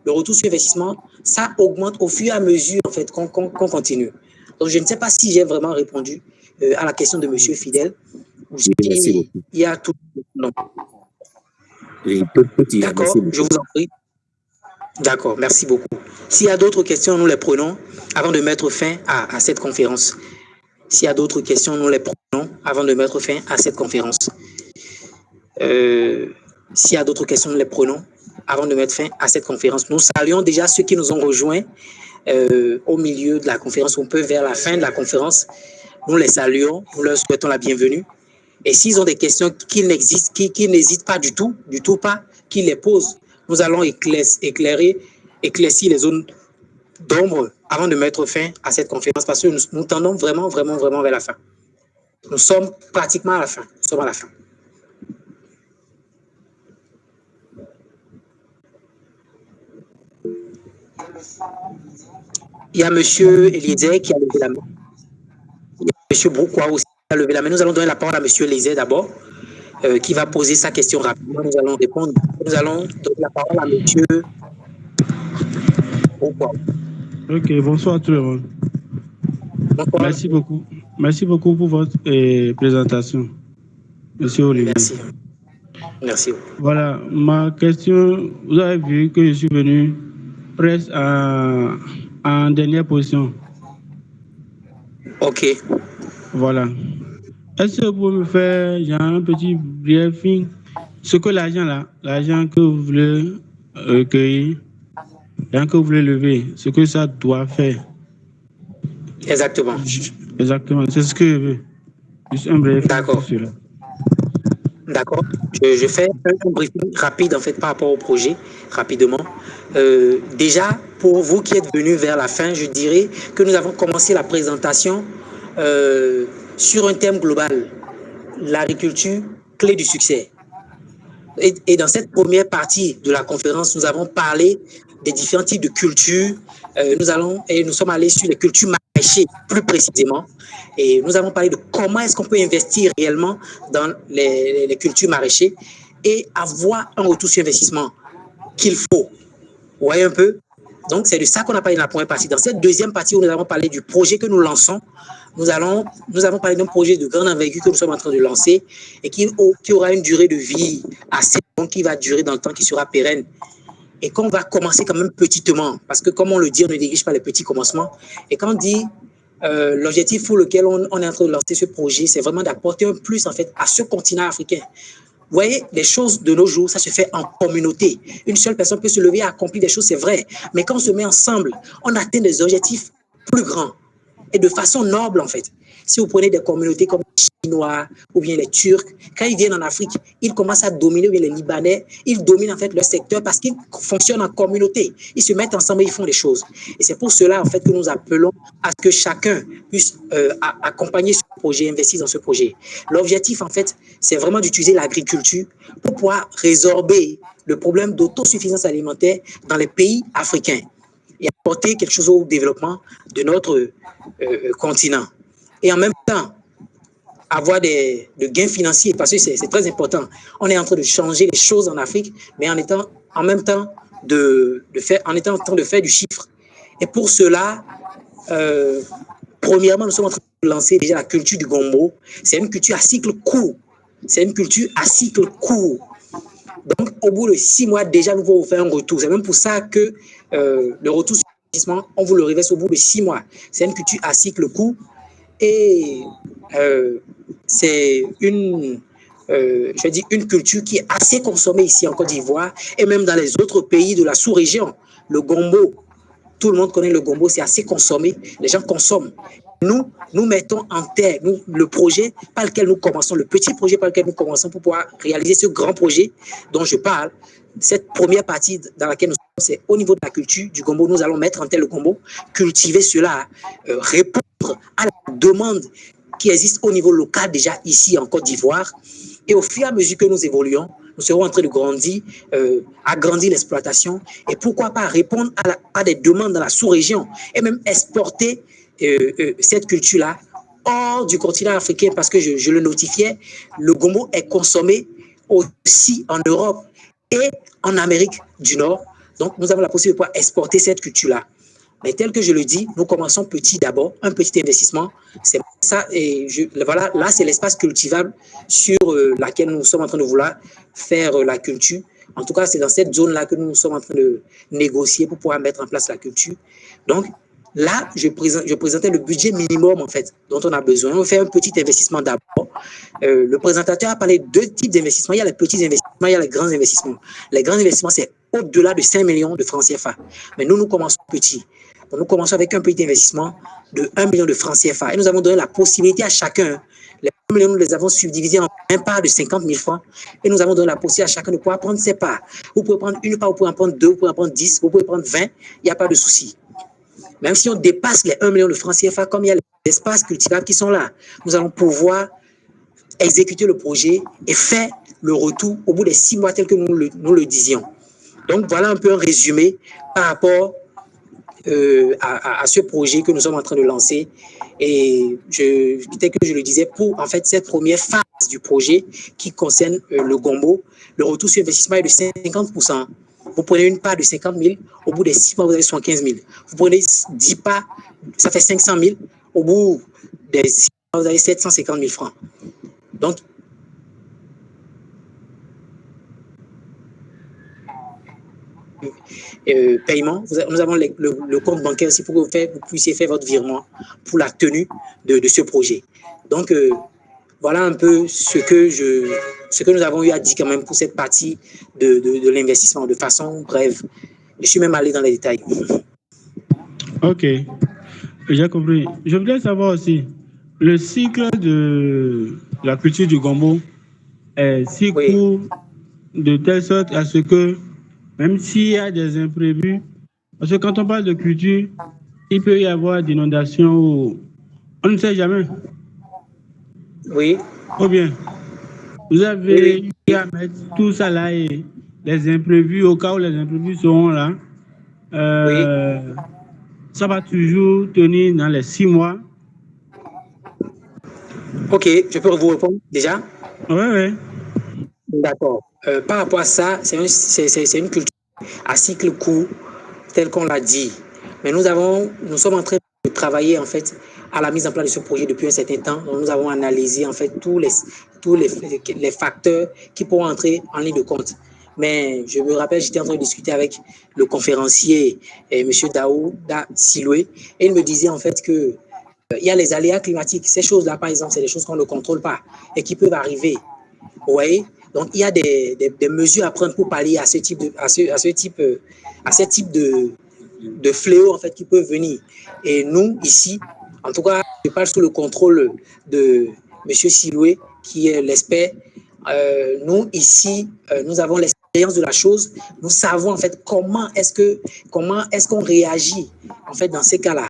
le retour sur investissement, ça augmente au fur et à mesure en fait qu'on continue. Donc je ne sais pas si j'ai vraiment répondu à la question de monsieur Fidèle. Merci beaucoup. Il y a tout. Non. D'accord, je vous en prie. D'accord, merci beaucoup. S'il y a d'autres questions, nous les prenons avant de mettre fin à cette conférence. S'il y a d'autres questions, nous les prenons avant de mettre fin à cette conférence. S'il y a d'autres questions, nous les prenons avant de mettre fin à cette conférence. Nous saluons déjà ceux qui nous ont rejoints au milieu de la conférence, un peu vers la fin de la conférence. Nous les saluons, nous leur souhaitons la bienvenue. Et s'ils ont des questions qui n'hésitent pas du tout pas, qu'ils les posent. Nous allons éclaircir les zones d'ombre avant de mettre fin à cette conférence parce que nous tendons vraiment vers la fin. Nous sommes pratiquement à la fin. Nous sommes à la fin. Il y a M. Eliezer qui a levé la main. Il y a M. Brouquois aussi qui a levé la main. Nous allons donner la parole à M. Eliezer d'abord, qui va poser sa question rapidement. Nous allons répondre. Nous allons donner la parole à M. Brouquois. Ok, bonsoir tout le monde. Bonsoir. Merci beaucoup. Merci beaucoup pour votre présentation, Monsieur Olivier. Merci. Merci. Voilà, ma question, vous avez vu que je suis venu presque en dernière position. OK. Voilà. Est-ce que vous pouvez me faire un petit briefing, ce que l'argent que vous voulez recueillir, l'argent que vous voulez lever, ce que ça doit faire? Exactement. Exactement, c'est ce que je veux. Juste un briefing sur cela. D'accord. Je fais un briefing rapide en fait par rapport au projet, rapidement. Déjà, pour vous qui êtes venus vers la fin, je dirais que nous avons commencé la présentation sur un thème global, l'agriculture, clé du succès. Et dans cette première partie de la conférence, nous avons parlé des différents types de cultures. Nous sommes allés sur les cultures maraîchères plus précisément. Et nous avons parlé de comment est-ce qu'on peut investir réellement dans les cultures maraîchères et avoir un retour sur investissement qu'il faut. Vous voyez un peu? Donc, c'est de ça qu'on a parlé dans la première partie. Dans cette deuxième partie où nous avons parlé du projet que nous lançons, nous avons parlé d'un projet de grande envergure que nous sommes en train de lancer et qui aura une durée de vie assez longue, qui va durer dans le temps, qui sera pérenne. Et qu'on va commencer quand même petitement, parce que comme on le dit, on ne dirige pas les petits commencements. Et quand on dit l'objectif pour lequel on est en train de lancer ce projet, c'est vraiment d'apporter un plus en fait à ce continent africain. Vous voyez, les choses de nos jours, ça se fait en communauté. Une seule personne peut se lever et accomplir des choses, c'est vrai. Mais quand on se met ensemble, on atteint des objectifs plus grands et de façon noble en fait. Si vous prenez des communautés comme les Chinois ou bien les Turcs, quand ils viennent en Afrique, ils commencent à dominer, ou bien les Libanais, ils dominent en fait leur secteur parce qu'ils fonctionnent en communauté. Ils se mettent ensemble et ils font des choses. Et c'est pour cela en fait que nous appelons à ce que chacun puisse accompagner ce projet, investir dans ce projet. L'objectif en fait, c'est vraiment d'utiliser l'agriculture pour pouvoir résorber le problème d'autosuffisance alimentaire dans les pays africains et apporter quelque chose au développement de notre continent. Et en même temps, avoir des gains financiers, parce que c'est très important. On est en train de changer les choses en Afrique, mais en étant en train de faire du chiffre. Et pour cela, premièrement, nous sommes en train de lancer déjà la culture du gombo. C'est une culture à cycle court. Donc, au bout de 6 mois, déjà, nous allons vous faire un retour. C'est même pour ça que le retour sur l'investissement, on vous le reverse au bout de 6 mois. C'est une culture à cycle court. Et c'est une culture qui est assez consommée ici en Côte d'Ivoire et même dans les autres pays de la sous-région. Le gombo, tout le monde connaît le gombo, c'est assez consommé, les gens consomment. Nous mettons en terre le projet par lequel nous commençons, le petit projet par lequel nous commençons pour pouvoir réaliser ce grand projet dont je parle. Cette première partie dans laquelle nous sommes, c'est au niveau de la culture du gombo. Nous allons mettre en terre le gombo, cultiver cela, répondre à la demande qui existe au niveau local déjà ici en Côte d'Ivoire. Et au fur et à mesure que nous évoluons, nous serons en train de grandir, agrandir l'exploitation et pourquoi pas répondre à des demandes dans la sous-région et même exporter cette culture-là hors du continent africain parce que je le notifiais, le gombo est consommé aussi en Europe et en Amérique du Nord. Donc, nous avons la possibilité de pouvoir exporter cette culture-là. Mais tel que je le dis, nous commençons petit d'abord, un petit investissement. C'est ça, et voilà, là, c'est l'espace cultivable sur laquelle nous sommes en train de vouloir faire la culture. En tout cas, c'est dans cette zone-là que nous sommes en train de négocier pour pouvoir mettre en place la culture. Donc, là, je présentais le budget minimum, en fait, dont on a besoin. On fait un petit investissement d'abord. Le présentateur a parlé de 2 types d'investissements. Il y a les petits investissements, il y a les grands investissements. Les grands investissements, c'est au-delà de 5 millions de francs CFA. Mais nous commençons petit. Donc, nous commençons avec un petit investissement de 1 million de francs CFA. Et nous avons donné la possibilité à chacun. Les 1 million, nous les avons subdivisés en un part de 50 000 francs. Et nous avons donné la possibilité à chacun de pouvoir prendre ses parts. Vous pouvez prendre une part, vous pouvez en prendre 2, vous pouvez en prendre 10, vous pouvez prendre 20. Il n'y a pas de souci. Même si on dépasse les 1 million de francs CFA, comme il y a les espaces cultivables qui sont là, nous allons pouvoir exécuter le projet et faire le retour au bout des 6 mois tel que nous le disions. Donc, voilà un peu un résumé par rapport à ce projet que nous sommes en train de lancer. Et tel que je le disais, pour en fait cette première phase du projet qui concerne le gombo, le retour sur investissement est de 50%. Vous prenez une part de 50 000, au bout des 6 mois, vous avez 75 000. Vous prenez 10 parts, ça fait 500 000. au bout des 6 mois, vous avez 750 000 francs. Donc, paiement, nous avons le compte bancaire aussi pour que vous puissiez faire votre virement pour la tenue de ce projet. Donc, voilà un peu ce que nous avons eu à dire quand même pour cette partie de l'investissement de façon brève. Je suis même allé dans les détails. Ok, j'ai compris. Je voulais savoir aussi, le cycle de la culture du gombo est si court de telle sorte à ce que, même s'il y a des imprévus, parce que quand on parle de culture, il peut y avoir des inondations ou on ne sait jamais. Oui. Ou bien, vous avez eu à mettre tout ça là et les imprévus, au cas où les imprévus seront là, ça va toujours tenir dans les 6 mois. Ok, je peux vous répondre déjà? Oui. D'accord. Par rapport à ça, c'est une culture à cycle court, tel qu'on l'a dit. Mais nous sommes en train de travailler en fait à la mise en place de ce projet depuis un certain temps. Donc, nous avons analysé en fait tous les facteurs qui pourront entrer en ligne de compte. Mais je me rappelle, j'étais en train de discuter avec le conférencier, M. Daouda Siloué, et il me disait en fait que il y a les aléas climatiques. Ces choses-là, par exemple, c'est des choses qu'on ne contrôle pas et qui peuvent arriver. Vous voyez? Donc, il y a des mesures à prendre pour pallier à ce type de fléaux en fait, qui peuvent venir. Et nous, ici, en tout cas, je parle sous le contrôle de M. Siloué, qui est l'expert. Nous, ici, nous avons l'expérience de la chose. Nous savons en fait comment est-ce qu'on réagit en fait dans ces cas-là.